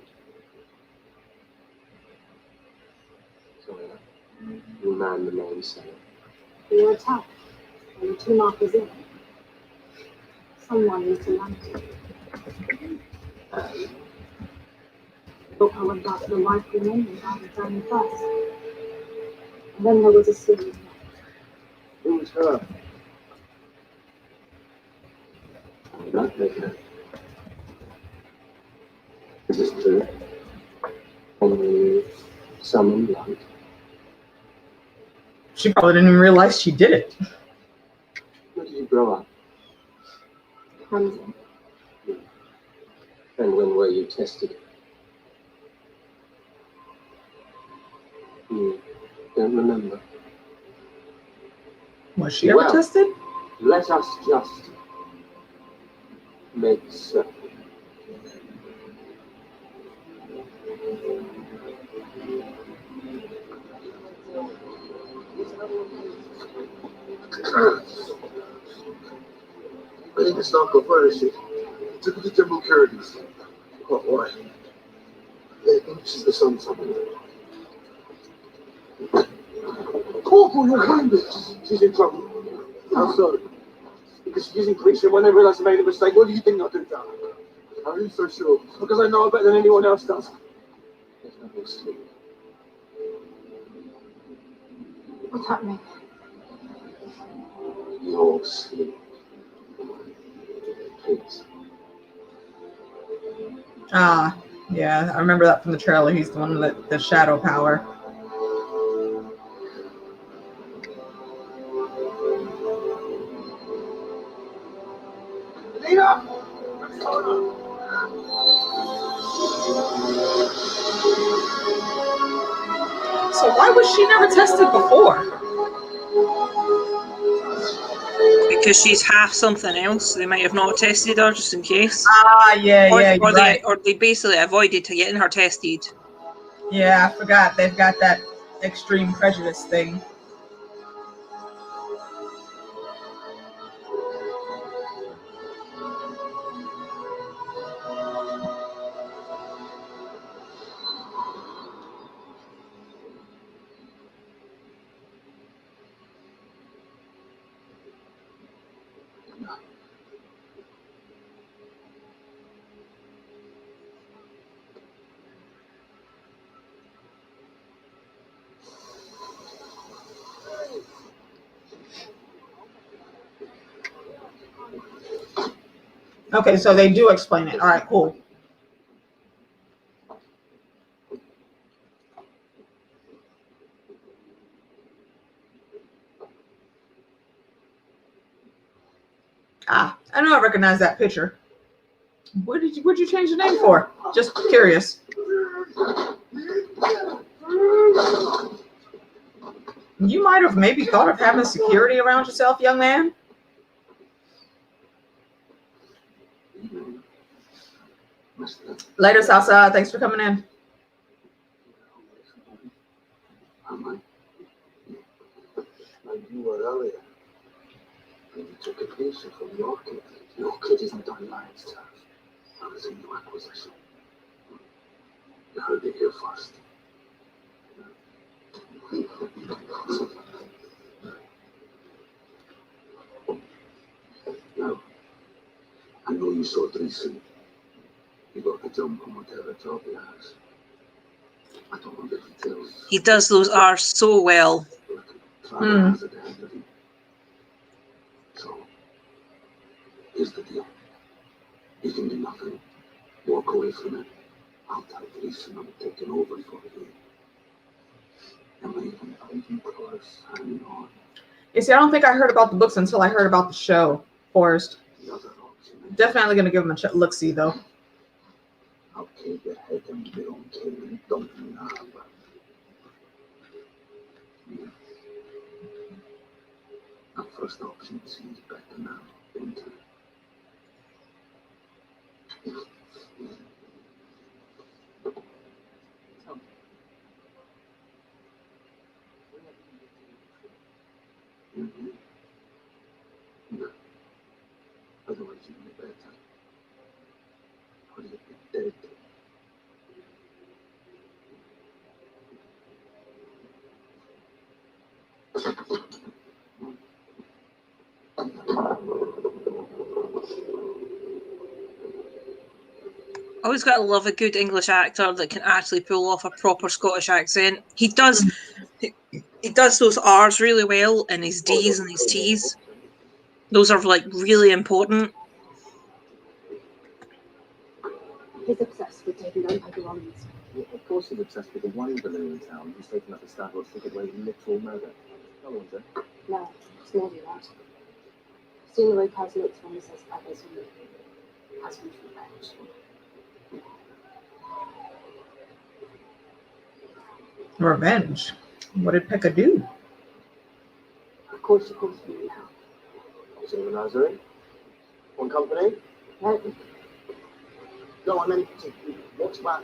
Sorry, you man the main cellar. We were attacked. And the 2 markers in. Someone needs to land it. Thought I went back to the rifle men and had it done first. And then there was a scene. Who's her? Not maker. Is this true? Only summoned light. She probably didn't even realize she did it. Where did you grow up? Hamza. And when were you tested? You don't remember. Was she ever Well. tested? Let us just make certain. I think it's not where is she? Took her to Temple Curtains. What, why? I think she's the son something. Corporal, you're wounded. She's in trouble. How so? Because she's using creature when they realise they made a mistake. What do you think they'll do that? How are you so sure? Because I know her better than anyone else does. There's nothing sleep. What's happening? Your sleep. Please. Ah, yeah, I remember that from the trailer. He's the one with the shadow power. Nina! So why was she never tested before? Because she's half something else. They might have not tested her just in case. Ah, yeah, yeah, you're right. Or they basically avoided to getting her tested. Yeah, I forgot. They've got that extreme prejudice thing. Okay, so they do explain it. All right, cool. Ah, I know I recognize that picture. What'd you change the name for? Just curious. You might have maybe thought of having security around yourself, young man. Later, Salsa. Thanks for coming in. Like you were earlier. And you took a piece from your kid. Your kid isn't on Lion's turf. That was a new acquisition. You heard it here first. Now, I know you saw Dreesen. You got the jump on whatever job he has. I don't want the details. He does those R's so well. So, here's the deal. You can do nothing. Walk away from it. I'll tell Dreesen I'm taking over for you. And even close, hang on. You see, I don't think I heard about the books until I heard about the show, Forrest. The other option is Definitely going to give him a look-see, though. I'll kill your head and you don't kill me, don't you know? Our first option seems better now, don't it? No. Otherwise you'd be better. Or you'd be dead. Always got to love a good English actor that can actually pull off a proper Scottish accent. He does those R's really well, and his D's and his T's. Those are like really important. He's obsessed with taking on Packmule. Yeah, of course he's obsessed with the one balloon in town who's taken up the Starboard ticket way literal murder. No one's there. No, it's more than that. I've seen the way Kaz looks when he says Pepper's has been revenge. Revenge? What did Pekka do? Of course she calls me now. Also in the nursery? One company? No, No, I meant to watch back.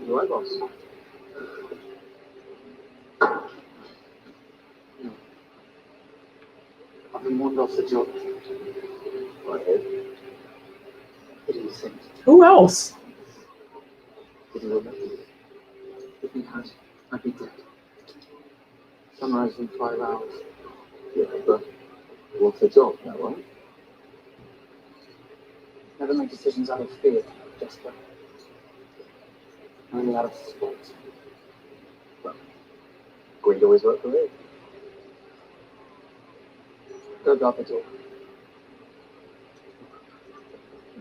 You right, boss? No. I've been warned off the job. Right here. What do you think? Who else? Did you remember? If he had, I'd be dead. Sunrise in 5 hours. Yeah, but what's the job now, right? Never make decisions out of fear, Jessica. Only out of spite. Well, Green always worked for me. Go guard the door.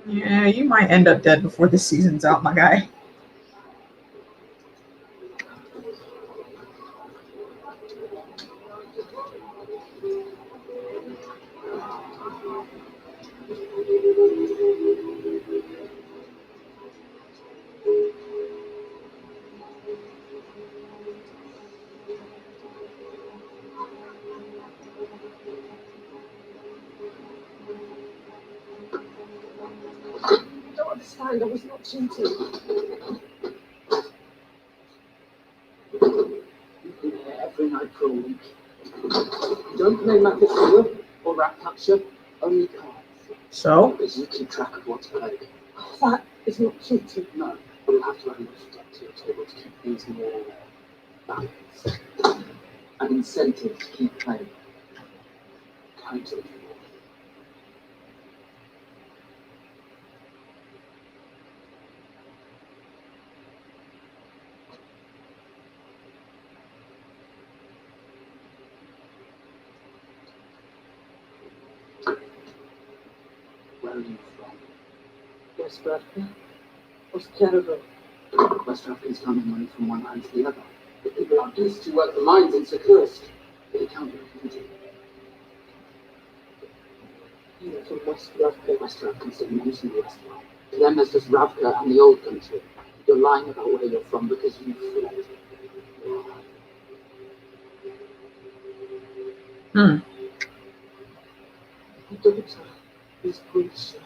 Yeah, you might end up dead before this season's out, my guy. I was not cheating. You've been here every night for a week. You don't play Mackenzie or rat capture, only cards. So? Because you keep track of what's played. That is not cheating. No, but you'll have to add enough stuff to your table to keep things more balanced. An incentive to keep playing. Counting. Where are you from? West Bradford. West Canada. West Africans coming money from one hand to the other. The people out east who work the mines in Kursk, they can't be competing. You're from West Bradford. West Africans don't mention the West one. To them, there's just Ravka and the old country. You're lying about where you're from because you fled. My daughter is Greece.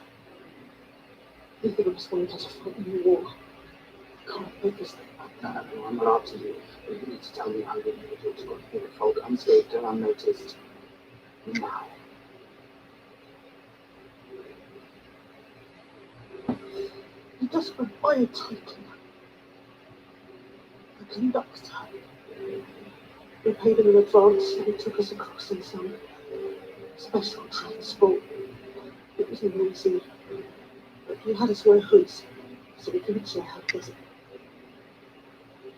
Neither of us wanted to fight in the war. I can't make this thing. No, I'm not up to you. But you need to tell me how you made your daughter got in a fold unscathed and unnoticed. Now. He just went by a title. The conductor. We paid him in advance and he took us across in some special transport. It was amazing. But he had us wear hoods so we couldn't share how busy.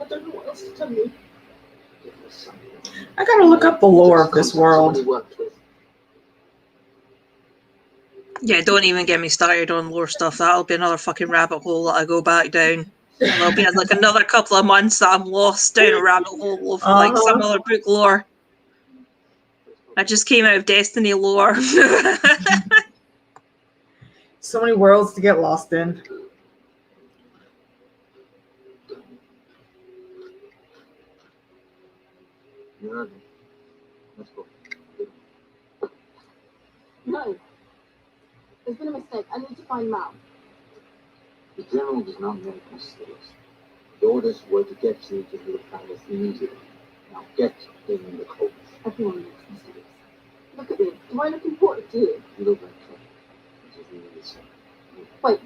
I don't know what else to tell you. I gotta look up the lore of this world. Yeah, don't even get me started on lore stuff. That'll be another fucking rabbit hole that I go back down. And there'll be like another couple of months that I'm lost down a rabbit hole of like some other book lore. I just came out of Destiny lore. So many worlds to get lost in. You heard me. Let's go. No. There's been a mistake. I need to find Mal. The general does not make mistakes. The orders were to get you to the palace immediately. Now get in the coach. Everyone makes mistakes. Look at me. Do I look important to you? You look like trouble. It is really the same. Wait.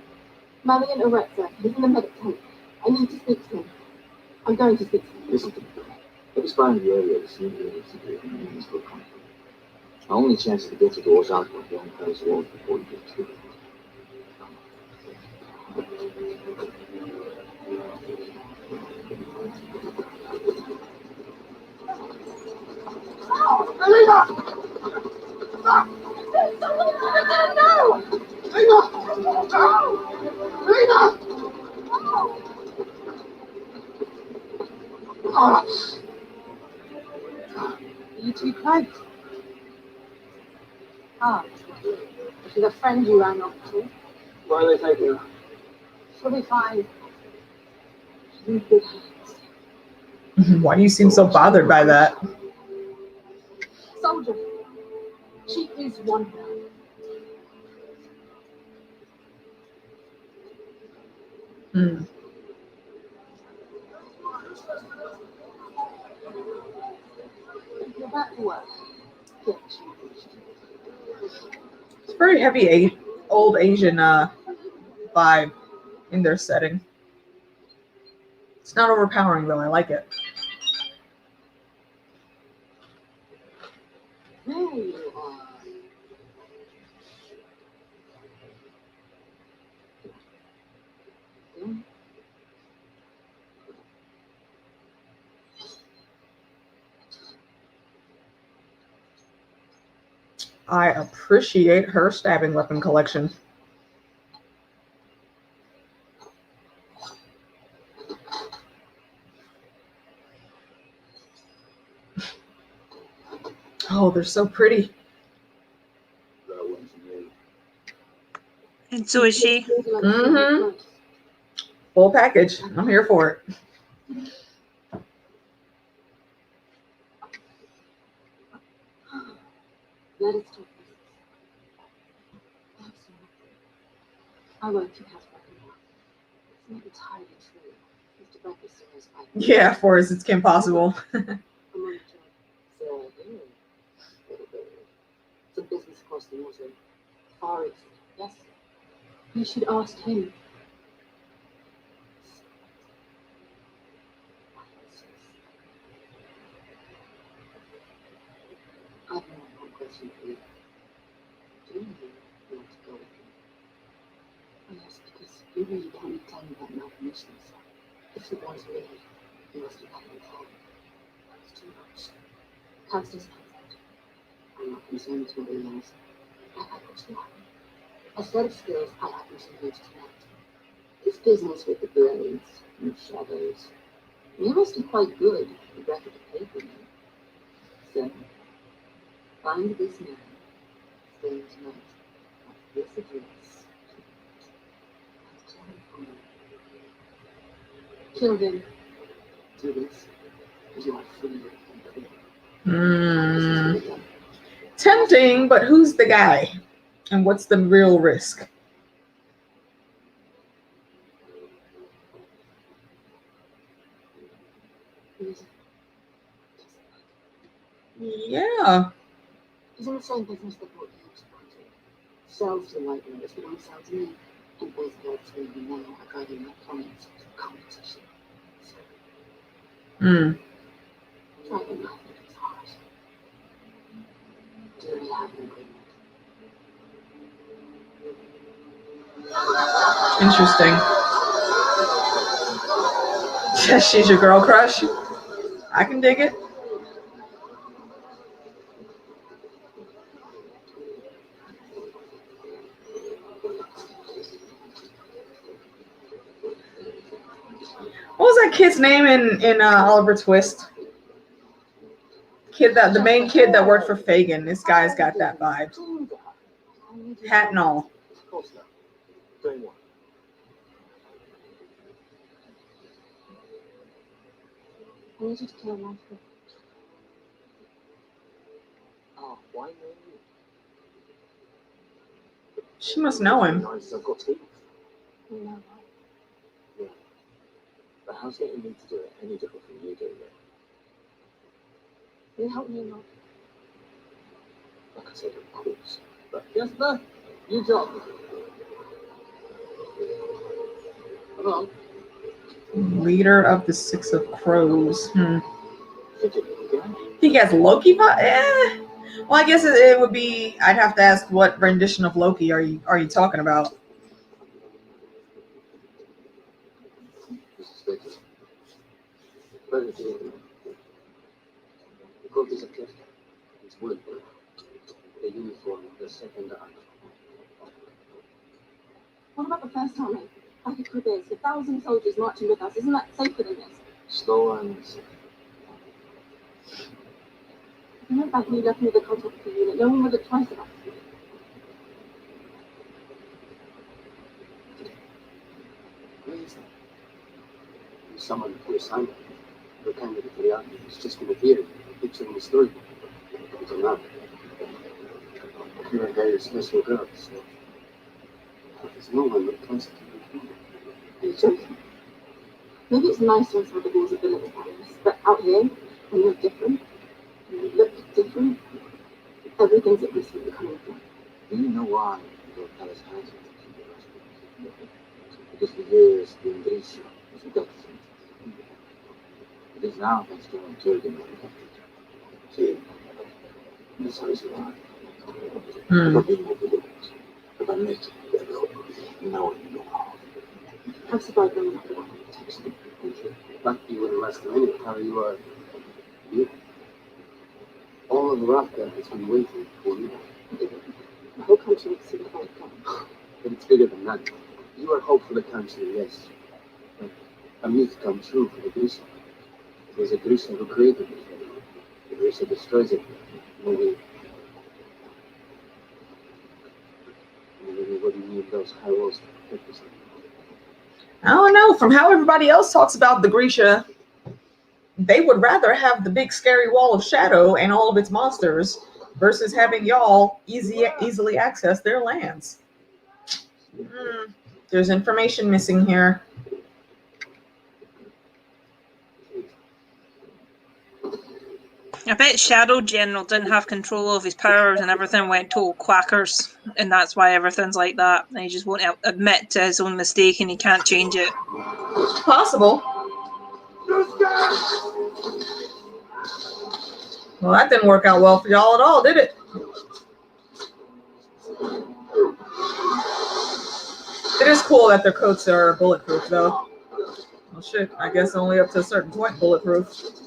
Malian Oretza. He's in the medic tent. I need to speak to him. I'm going to speak to him. Listen to me. Let us find the area to see what we need to do and means for comfort. Our only chance is to get the doors out of the palace walls before you get to it. Elena! Stop! No! Elena! No! Elena! Are you too close? Ah, she's a friend you ran off to. Why are they taking her? She'll be fine. She's in good hands. Why do you seem so bothered by that? Soldier. She is one of them. Hmm. You're back to work. Yes. It's very heavy old Asian vibe in their setting. It's not overpowering though. I like it. There you are. I appreciate her stabbing weapon collection. Oh, they're so pretty. That one's me. And so is she. Mm-hmm. Full package. I'm here for it. Let us talk business. I won't keep house right now. It's not entirely true. Mr. Baptiste knows I Yeah, for us, it's Kim Possible. I'm on the job. So, some business across the water. Far East. Yes. You should ask him. I have one question for you. Do you want to go with me? Oh, yes, because you really can't tell me that malformation stuff. If you want to leave, you must have had it home. It's too much. Constance has it. I'm not concerned with what he knows. I like what you have. A set of skills I happen to use tonight. This business with the brains and the shadows. You must be quite good at record of paper. So, find this man, stay tonight, at this address, and tell him for me. Kill him. Do this, and you are free and clear. Tempting, but who's the guy? And what's the real risk? Yeah. He's in the same business that what you used to. Sells the white rose, but don't sell to me. And both God's will be now are guiding my clients to competition. So, try to not think it's hard. Do we have an agreement? Interesting. She's your girl crush. I can dig it. What was that kid's name in Oliver Twist? The main kid that worked for Fagin. This guy's got that vibe. Hat and all. Of course not. Doing what? I need you to kill my friend. Oh, why me? She must know him. Nice, I've got teeth. No. Yeah. But how's getting me to do it any different from you doing it? You help me not. Like I said, of course. But yes, no. You job. Hello. Leader of the Six of Crows. Did you get it? He has Loki vibe? Well, I guess it would be. I'd have to ask what rendition of Loki are you talking about? This is Vicky. Pleasure to meet you. The coat is a Teflon. It's bulletproof. The uniform of the second army. What about the first army? Back at Quebec, 1,000 soldiers marching with us. Isn't that safer than this? Slow and You know, back when you left me with the contact of the unit, no one would look twice about it. amazing. Someone who assigned the candidate for the army is just in the theater, picturing the story. Until now. You're a very special girl, so there's no one that comes to you. Are you joking? Maybe it's nice when somebody calls a villain about this, but out here, when you're different, and you look different, everything's at risk of becoming different. Do you know why your palace has it? Because for years the invasion was a deficit. It is now thanks to our children. See, this is why. About being overlooked, about making it knowing no harm. I've survived long enough for that. But you wouldn't last a minute how you are. You. All of Raqqa has been waiting for you. The whole country wants to see the fight come. But it's bigger than that. You are hope for the country, yes. But a myth come true for the Grisha. There's a Grisha who created it. The Grisha destroys it. Maybe what do you need those high walls to protect us? I don't know. From how everybody else talks about the Grisha, they would rather have the big scary wall of shadow and all of its monsters versus having y'all easily access their lands. There's information missing here. I bet Shadow General didn't have control of his powers and everything went total quackers, and that's why everything's like that. And he just won't admit to his own mistake and he can't change it. Possible. Well, that didn't work out well for y'all at all, did it? It is cool that their coats are bulletproof, though. Well, shit, I guess only up to a certain point bulletproof.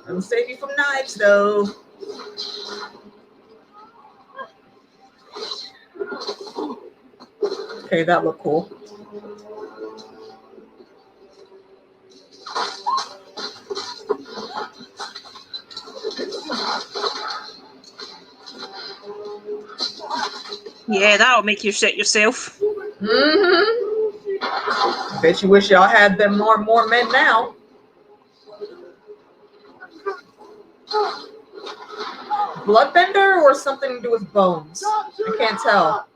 It'll save you from knives, though. Okay, that looked cool. Yeah, that'll make you shit yourself. Bet you wish y'all had them more men now. Bloodbender or something to do with bones? I can't tell.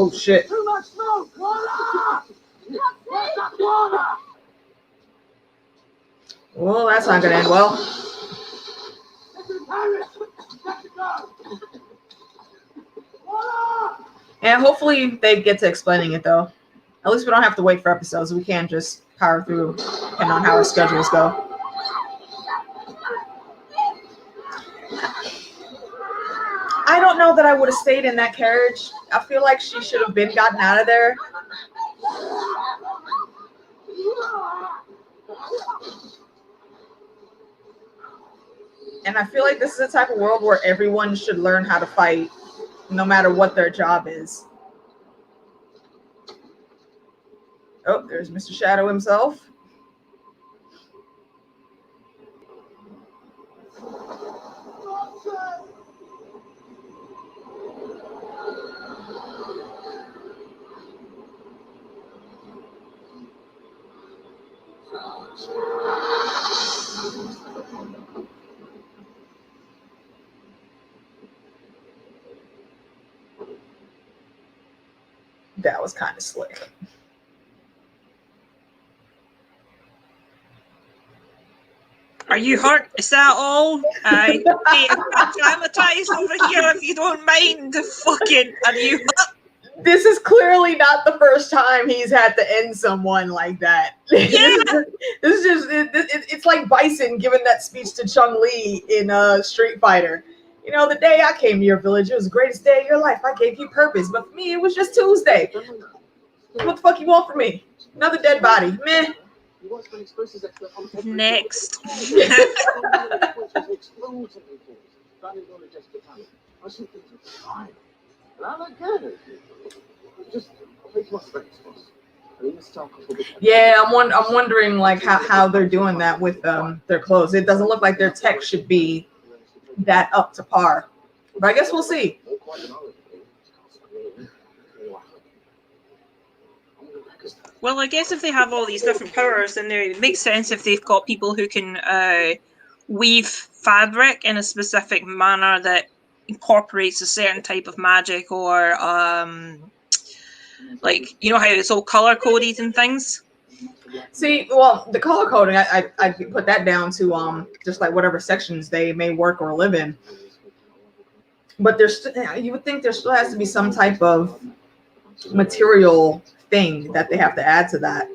Oh shit. Too much smoke! Water! Well, that's not gonna end well. And hopefully they get to explaining it though. At least we don't have to wait for episodes. We can just power through depending on how our schedules go. don't know that I would have stayed in that carriage. I feel like she should have been gotten out of there. And I feel like this is the type of world where everyone should learn how to fight, no matter what their job is. Oh, there's Mr. Shadow himself. That was kind of slick. Are you hurt? Is that all? I'm traumatized over here, if you don't mind. Fucking, are you hurt? This is clearly not the first time he's had to end someone like that. Yeah. It's like Bison giving that speech to Chun-Li in Street Fighter. You know, the day I came to your village, it was the greatest day of your life. I gave you purpose, but for me, it was just Tuesday. What the fuck you want from me? Another dead body. Meh. Next. Yeah, I'm wondering like how they're doing that with their clothes. It doesn't look like their tech should be that up to par, but I guess we'll see. Well, I guess if they have all these different powers, then it makes sense if they've got people who can weave fabric in a specific manner that incorporates a certain type of magic, or like, you know how it's all color coded and things. See, well, the color coding, I put that down to just like whatever sections they may work or live in. But there's, you would think there still has to be some type of material thing that they have to add to that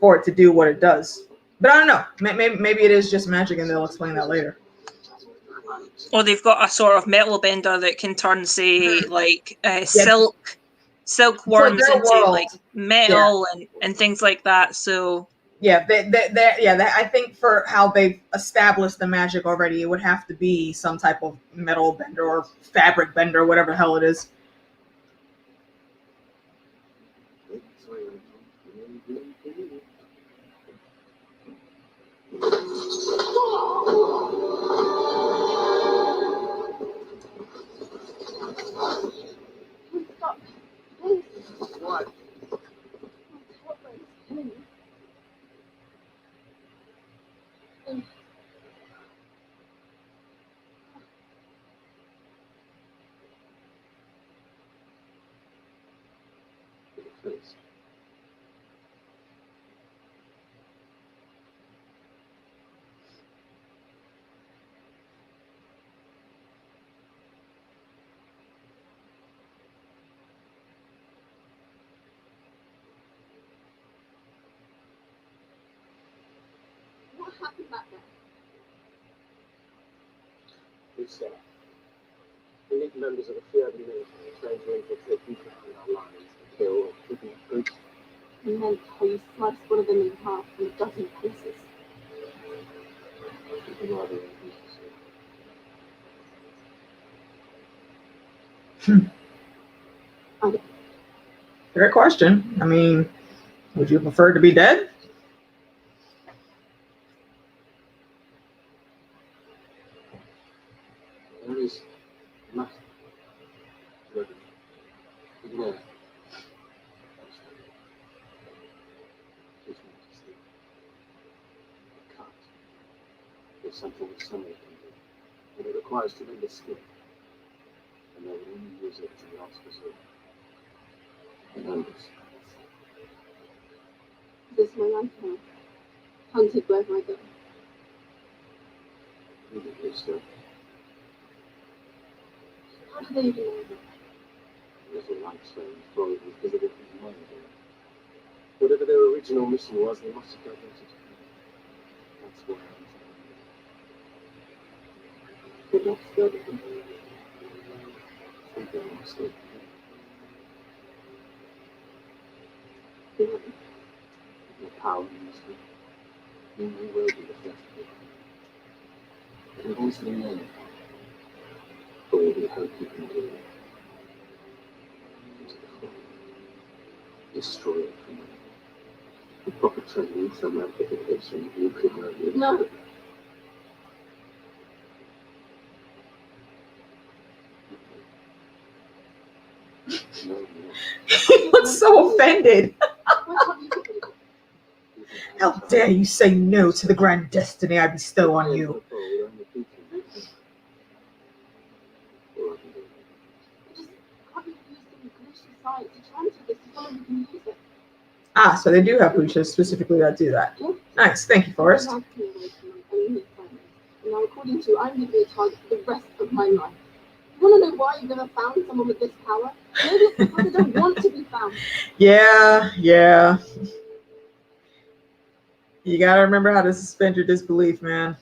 for it to do what it does. But I don't know. Maybe it is just magic, and they'll explain that later. Or they've got a sort of metal bender that can turn, say, like silkworms into like metal and things like that. So yeah, I think for how they've established the magic already, it would have to be some type of metal bender or fabric bender, whatever the hell it is. What? What happened back there? We need members of a few other military trained to infiltrate people in our lines to kill or kidnap groups. And then how you sliced one of them in half in a dozen pieces. Great question. I mean, would you prefer to be dead? There is nothing. Ignore it. It's something that somebody can do, but it requires tremendous skill, and they will only use it to the last resort. Numbers. This is my life now. Hunted wherever I go. You can do still. How do they even know that? Little light stones probably visited from mind. Whatever their original mission was, they must have diverted. That's why I'm The next building. The power in this thing. You will be the first to be. And eventually, all we hope you can do is destroy it from you. The proper training, some amplification, you could know you. No. He looks so offended. How dare you say no to the grand destiny I bestow on you? Ah, so they do have Lucias specifically that do that. Nice, thank you, Forrest. Now, according to you, I'm going to be a target for the rest of my life. You want to know why you've never found someone with this power? Maybe it's because they don't want to be found. Yeah. You gotta remember how to suspend your disbelief, man.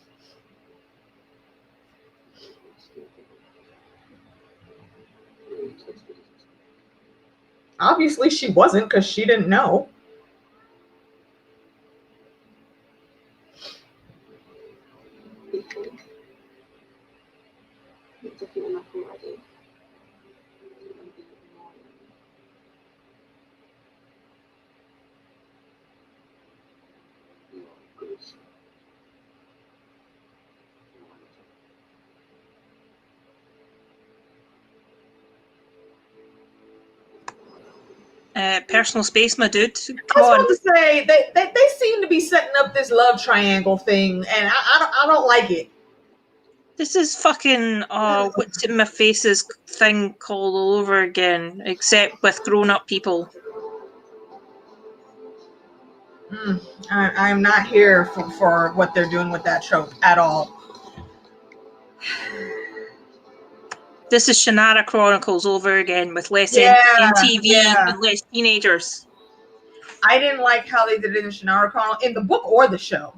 Obviously, she wasn't because she didn't know. It's different enough already. Personal space, my dude. I Come just on. want to say they seem to be setting up this love triangle thing, and I don't like it. This is fucking what's in my faces thing called all over again, except with grown-up people. I'm not here for what they're doing with that trope at all. This is Shannara Chronicles over again with less Yeah, MTV and less teenagers. I didn't like how they did it in Shannara Chronicle in the book or the show.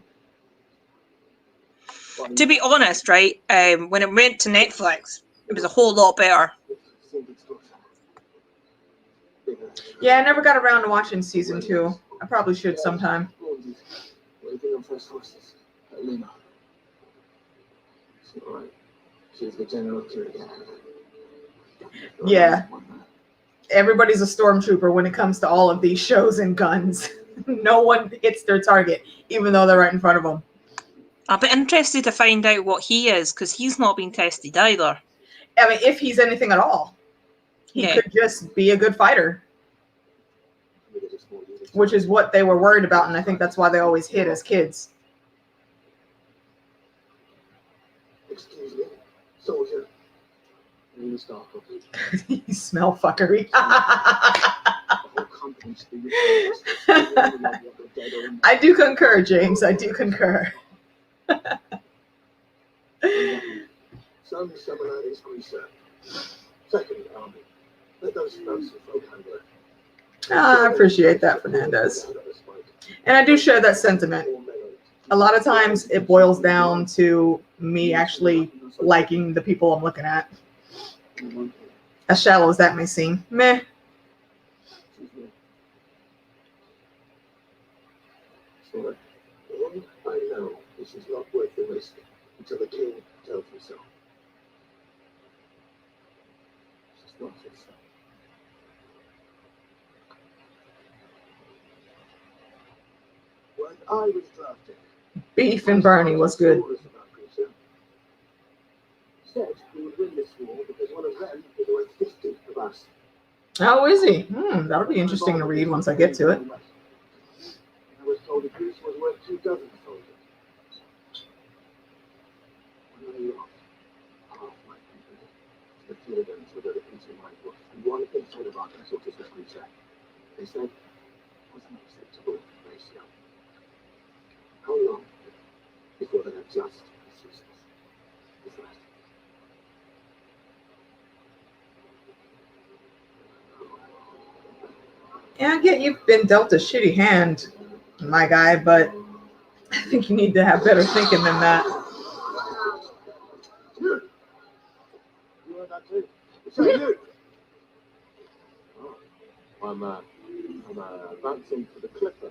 To be honest, right, when it went to Netflix, it was a whole lot better. Yeah, I never got around to watching season 2. I probably should sometime. Waiting on first horses. Lena. She's alright. She's the general curator. Yeah. Everybody's a stormtrooper when it comes to all of these shows and guns. No one hits their target, even though they're right in front of them. I'll be interested to find out what he is, because he's not been tested either. I mean, if he's anything at all. He could just be a good fighter. Which is what they were worried about, and I think that's why they always hid as kids. Excuse me, soldier. You smell fuckery. I do concur, James. I do concur. Some similarities greaser. Second army. Let those folks folk handle it. I appreciate that, Fernandez. And I do share that sentiment. A lot of times it boils down to me actually liking the people I'm looking at. As shallow as that may seem. Meh. Sorry. I know this is not worth the risk until the king tells me so. This is not his son. When I was drafted, Beef and Barney was good. said we would win this war because one of them is worth 50 of us. Oh, is he? That'll be interesting to read once I get to it. I was told the goose was worth 2 dozen soldiers. When I lost half my company, the Diligence were the piece of my book, and one inside of our vessel to the creature. They said it was an acceptable ratio. How long before they adjust this useless? This last. Yeah, I get you've been dealt a shitty hand, my guy, but I think you need to have better thinking than that. You heard that too? It's you. I'm bouncing for the clipper.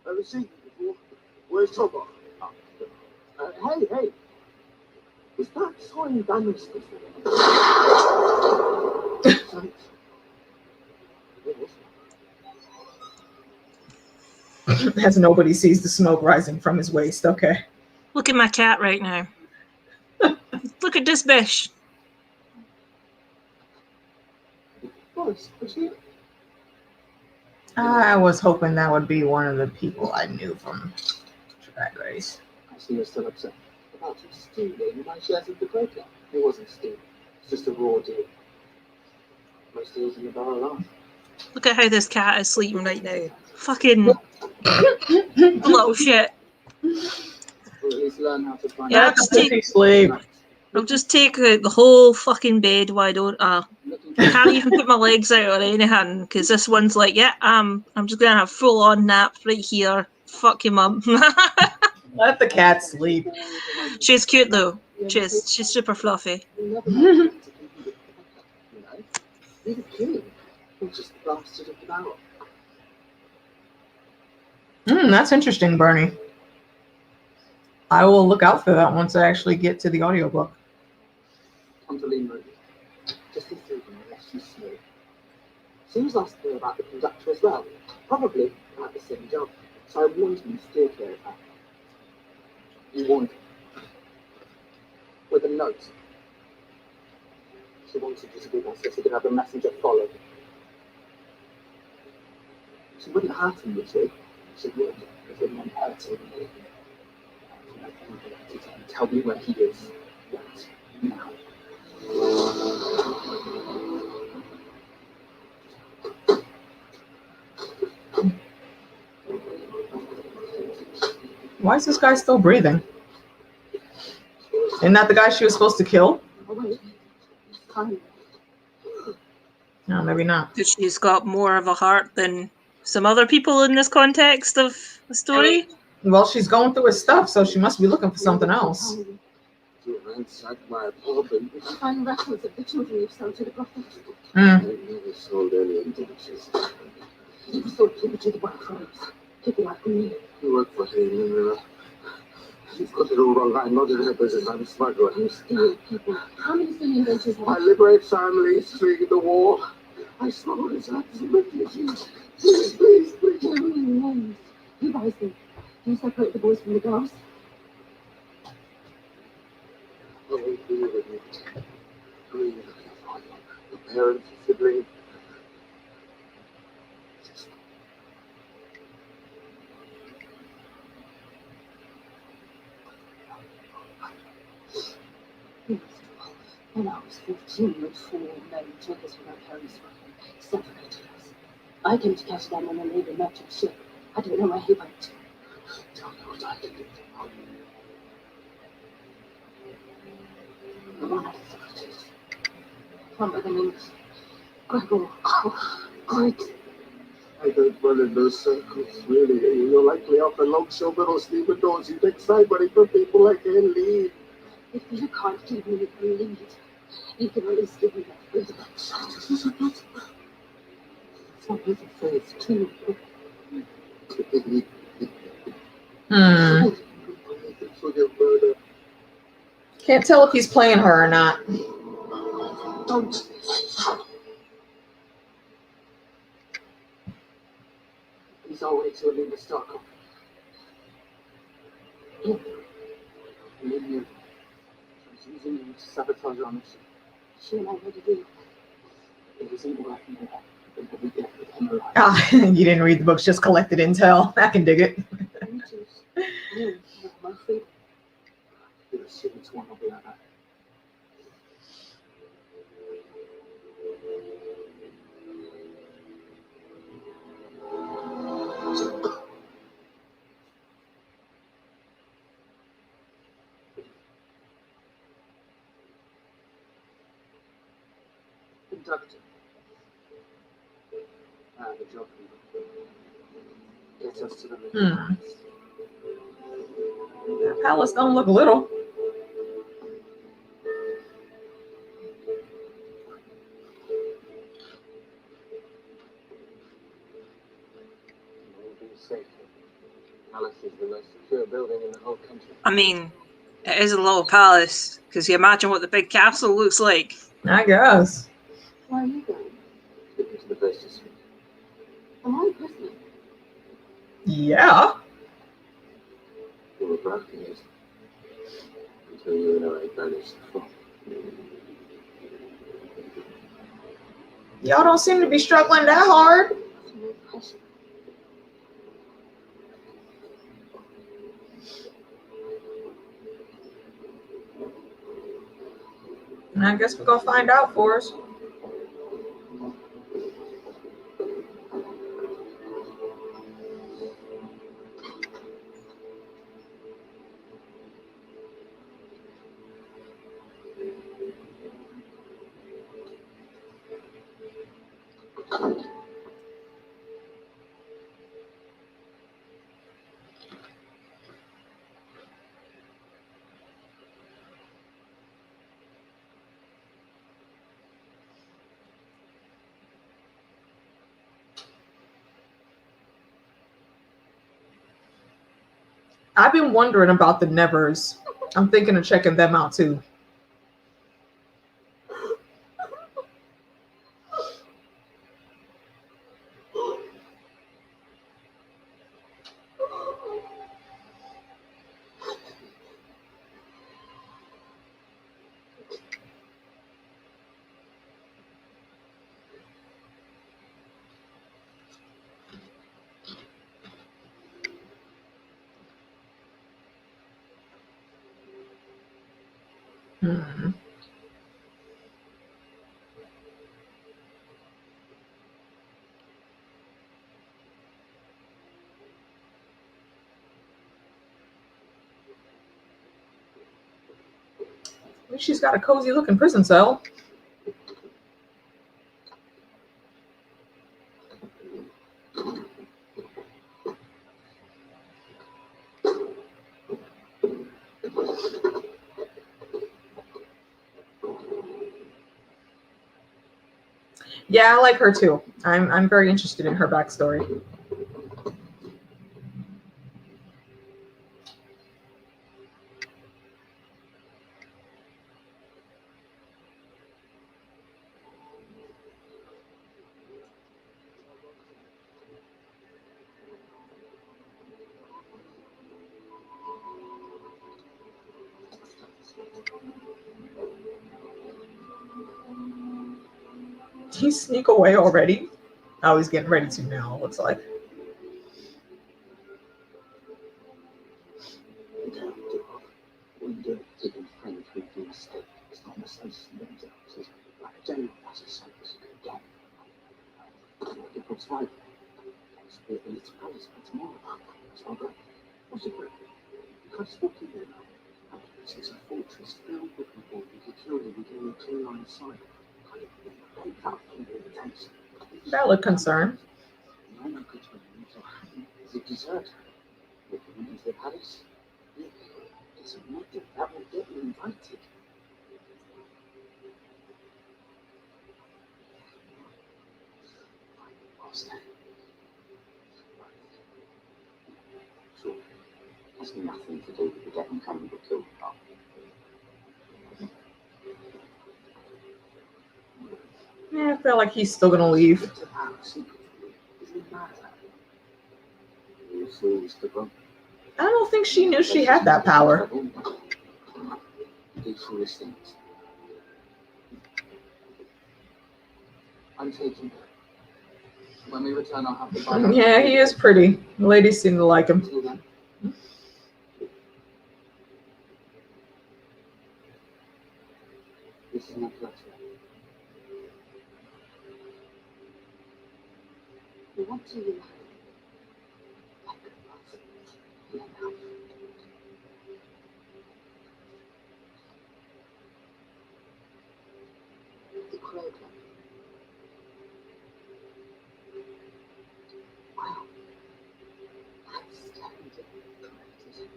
Ever seen you before? Where's Topper? Hey. Is that sign damaged before? As nobody sees the smoke rising from his waist. Okay. Look at my cat right now. Look at this bish. I was hoping that would be one of the people I knew from Drag Race. I see you're still upset about some stew there. You might share some of the broken. It wasn't stew. It's just a raw deal. Most deals in the barrel are. Look at how this cat is sleeping right now. Fucking little shit. Or at least learn how to find Yeah, out. I'll just take the whole fucking bed. Why don't I? Can't even put my legs out or anything because this one's like, yeah, I'm just gonna have full on nap right here. Fuck your mum. Let the cat sleep. She's cute though. She's super fluffy. He's a kid. He's just blasted it out. That's interesting, Bernie. I will look out for that once I actually get to the audiobook. Come to lean movie. Just this evening, unless she's smooth. She was asked me about the conductor as well. Probably at the same job. So I warned him to steer clear of her. You warned him. With a note. She wanted you to be there so she could have a messenger followed. She wouldn't hurt him, would she? She would, if it meant hurting me. Tell me where he is. Right now. Why is this guy still breathing? Isn't that the guy she was supposed to kill? Oh, wait. It's time. No, maybe not. Because she's got more of a heart than some other people in this context of the story. Well, she's going through his stuff, so she must be looking for something else. You ransacked my apartment. Find records of the children you've sold to the brothel. I never sold any indulgences. You sold people to the white crowds. People like me. You work for him, You've got it all wrong. I'm not in her business. I'm a smuggler. You steal people. How many stealing ventures have I liberate families fleeing the war. I smuggle his acts and refugees. Please. Tell me names. Who buys them? Do you separate the boys from the girls? I won't be with you. Grieve a parent, sibling. When I was 14, when 4 men took us from our parents' farm, separated us. I came to catch them on a naval merchant ship. I don't know where he went. Tell me what I can do. One of the authorities. One by the name of Gregor. Oh, great. I don't run in those circles, really. You're likely off the longshore middle steamer doors. You take somebody for people like him lead. If you can't give me the lead, you can at least give me that freedom. This is a bit. It's not his faith, too. Can't tell if he's playing her or not. Don't. He's our way to Alina Starkov. Leave you. She's using you to sabotage our mission. She and I had a deal. It isn't working with her. But we get with him alive. Ah, you didn't read the books, just collected intel. I can dig it. My freedom. You're a silly one, I'll be like that. Conductor. The job. Get us to the That palace don't look little. whole country. I mean, it is a little palace, because you imagine what the big castle looks like. I guess. Where are you going? Get into the place to see. Am I listening? Yeah. You were broken years until you and I vanished from. Y'all don't seem to be struggling that hard. No pressure. I guess we're gonna find out for us. I've been wondering about the Nevers. I'm thinking of checking them out too. Hmm. At least she's got a cozy looking prison cell. Yeah, I like her too. I'm very interested in her backstory. Did he sneak away already? Oh, he's getting ready to now, it looks like. You can't do it. What you do, taking friends with you mistake. It's not mistakes themselves. It's like a genuine process like this you can get. It puts right. It's a place, it's more. It's not good. What's it good? You can't just walk in there now. It's a fortress filled with people. You can kill them, you can get a clear line of sight. Valid concern. No one could tell you so is a deserter. If you went into the palace, it's a method that will get you invited. What's that? Sure. Has nothing to do with the getting coming to kill part. Yeah, I feel like he's still gonna leave. It's a power secret. Isn't that? You fools to go. I don't think she knew she had that power. Do foolish things. I'm taking her. When we return, I'll have to buy her. Yeah, he is pretty. The ladies seem to like him. Until then. This is my pleasure. What do you like? The Crow Club. Wow. That's talented. Corrected.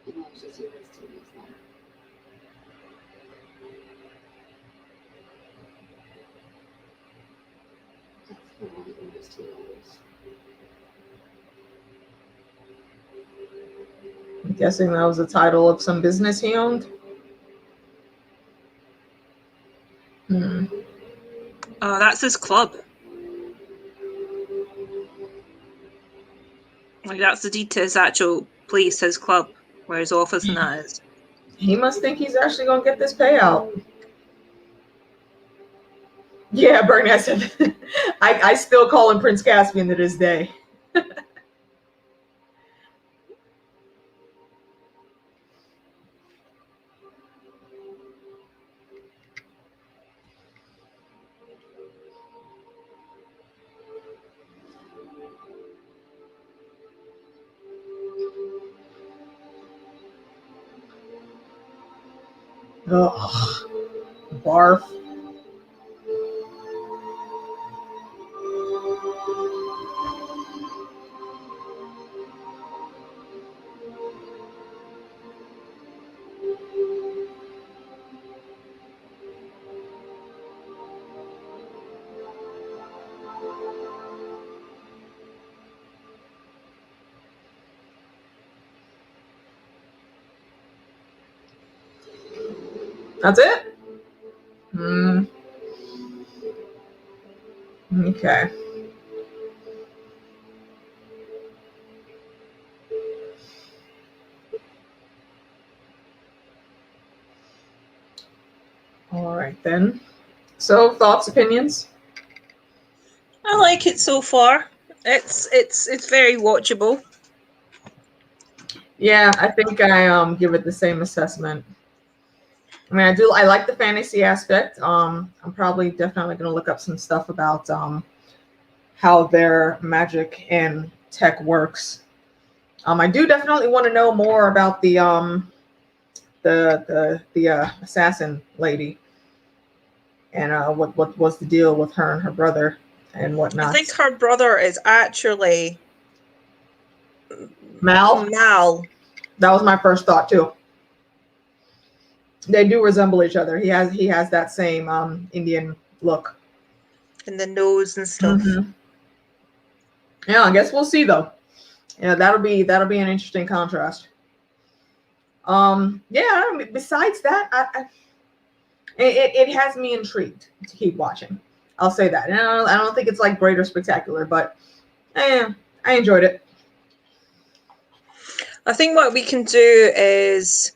He manages your STDs now. That's the way it used to always. I'm guessing that was the title of some business he owned. Oh, that's his club. Like, that's the deed to his actual place, his club, where his office and that is. He must think he's actually going to get this payout. Yeah, Bernie, I said, I still call him Prince Caspian to this day. Ugh. Barf. That's it? Okay. All right then. So, thoughts, opinions? I like it so far. It's very watchable. Yeah, I think I give it the same assessment. I mean, I like the fantasy aspect. I'm probably definitely going to look up some stuff about how their magic and tech works. I do definitely want to know more about the assassin lady and what was the deal with her and her brother and whatnot. I think her brother is actually Mal. That was my first thought too. They do resemble each other. He has that same Indian look. And the nose and stuff. Mm-hmm. Yeah, I guess we'll see though. Yeah, that'll be an interesting contrast. Yeah, I mean, besides that, it has me intrigued to keep watching. I'll say that. And I don't think it's like great or spectacular, but I enjoyed it. I think what we can do is,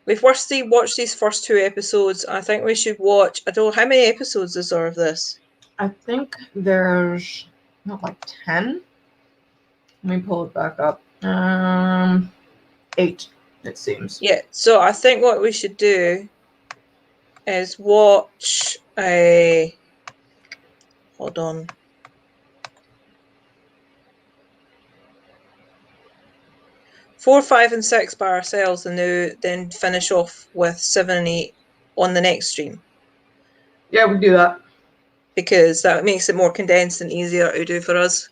we've watched these first 2 episodes. I think we should watch, I don't know, how many episodes is there of this? I think there's not like 10. Let me pull it back up. 8, it seems. Yeah, so I think what we should do is watch a, hold on. 4, 5, and 6 by ourselves, and then finish off with 7 and 8 on the next stream. Yeah, we do that. Because that makes it more condensed and easier to do for us.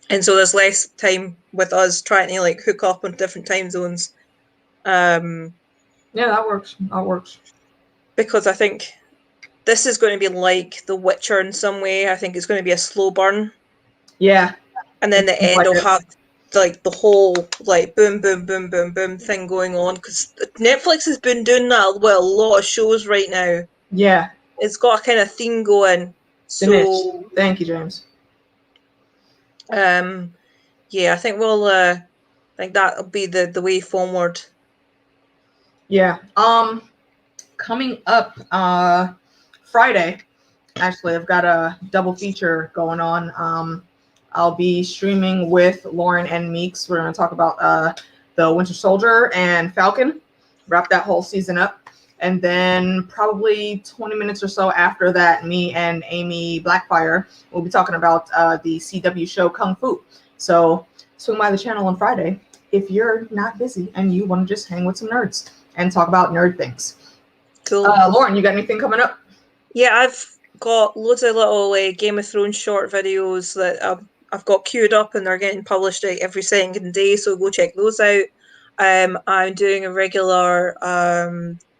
And so there's less time with us trying to like hook up on different time zones. Yeah, that works. That works. Because I think this is going to be like The Witcher in some way. I think it's going to be a slow burn. Yeah. And then the end will have like the whole like boom, boom, boom, boom, boom thing going on. Because Netflix has been doing that with a lot of shows right now. Yeah. It's got a kind of theme going. So thank you, James. Yeah, I think we'll think that'll be the way forward. Yeah. Coming up Friday, actually, I've got a double feature going on. I'll be streaming with Lauren and Meeks. We're going to talk about the Winter Soldier and Falcon, wrap that whole season up. And then probably 20 minutes or so after that, me and Amy Blackfire will be talking about the CW show Kung Fu. So swing by the channel on Friday if you're not busy and you want to just hang with some nerds and talk about nerd things. Cool. Lauren, you got anything coming up? Yeah, I've got loads of little Game of Thrones short videos that I've got queued up, and they're getting published every second day, so go check those out. I'm doing a regular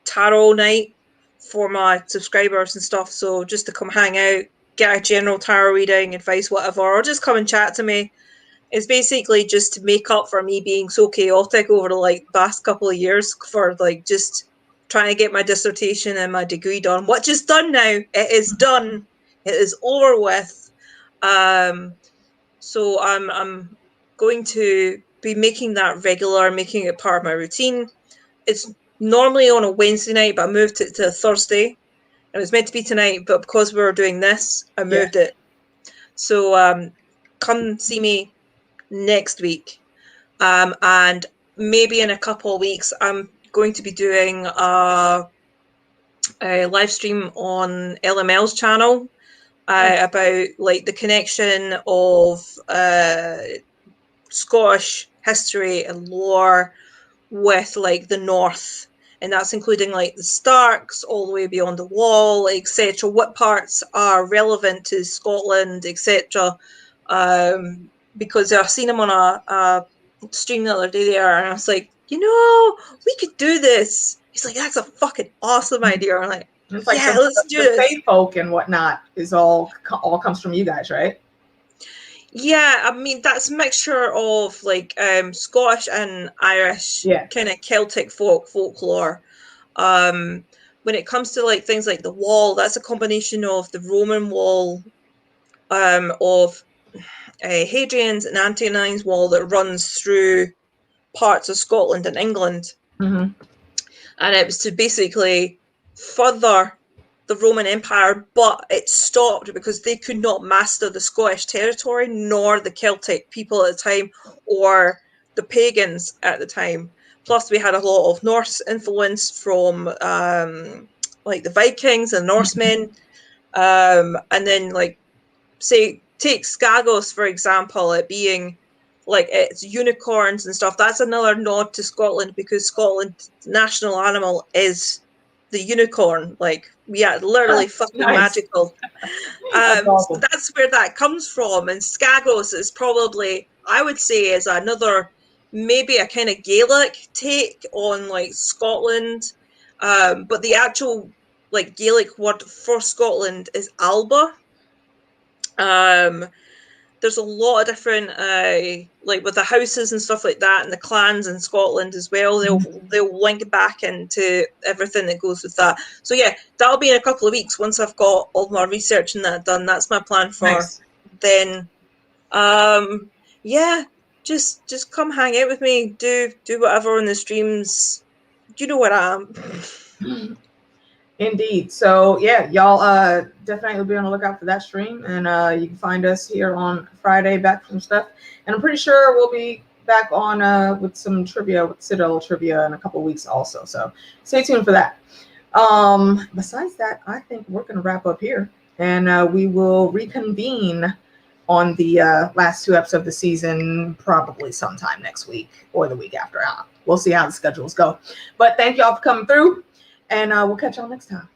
tarot night for my subscribers and stuff, so just to come hang out, get a general tarot reading, advice, whatever, or just come and chat to me. is basically just to make up for me being so chaotic over the like past couple of years for like just trying to get my dissertation and my degree done, which is done now. It is done. It is over with. So I'm going to be making that regular, making it part of my routine. It's normally on a Wednesday night, but I moved it to a Thursday. It was meant to be tonight, but because we were doing this, I moved it. So come see me next week. And maybe in a couple of weeks, I'm going to be doing a live stream on LML's channel about like the connection of Scottish history and lore with like the North. And that's including like the Starks all the way beyond the Wall, etc. What parts are relevant to Scotland, etc. Because I've seen him on a stream the other day there, and I was like, you know, we could do this. He's like, that's a fucking awesome idea. I'm like, it's like yeah, let's do this. Faith folk and whatnot is all comes from you guys, right? Yeah, I mean that's a mixture of like Scottish and Irish kind of Celtic folklore. When it comes to like things like the Wall, that's a combination of the Roman Wall, of Hadrian's and Antonine's Wall that runs through parts of Scotland and England, and it was to basically further the Roman Empire, but it stopped because they could not master the Scottish territory nor the Celtic people at the time or the pagans at the time. Plus we had a lot of Norse influence from like the Vikings and Norsemen, and then like say take Skagos for example, it being like it's unicorns and stuff. That's another nod to Scotland because Scotland's national animal is the unicorn. Like, yeah, literally fucking magical. So that's where that comes from. And Skagos is probably, I would say, is another, maybe a kind of Gaelic take on like Scotland. But the actual like Gaelic word for Scotland is Alba. There's a lot of different like with the houses and stuff like that, and the clans in Scotland as well. They'll link back into everything that goes with that. So yeah, that'll be in a couple of weeks once I've got all my research and that done. That's my plan for then. Yeah, just come hang out with me. Do whatever on the streams. You know where I am. Indeed. So yeah, y'all definitely be on the lookout for that stream, and you can find us here on Friday back from stuff. And I'm pretty sure we'll be back on with some trivia, with Citadel trivia in a couple of weeks also. So stay tuned for that. Besides that, I think we're gonna wrap up here, and we will reconvene on the last 2 episodes of the season, probably sometime next week or the week after. We'll see how the schedules go. But thank y'all for coming through. And we'll catch y'all next time.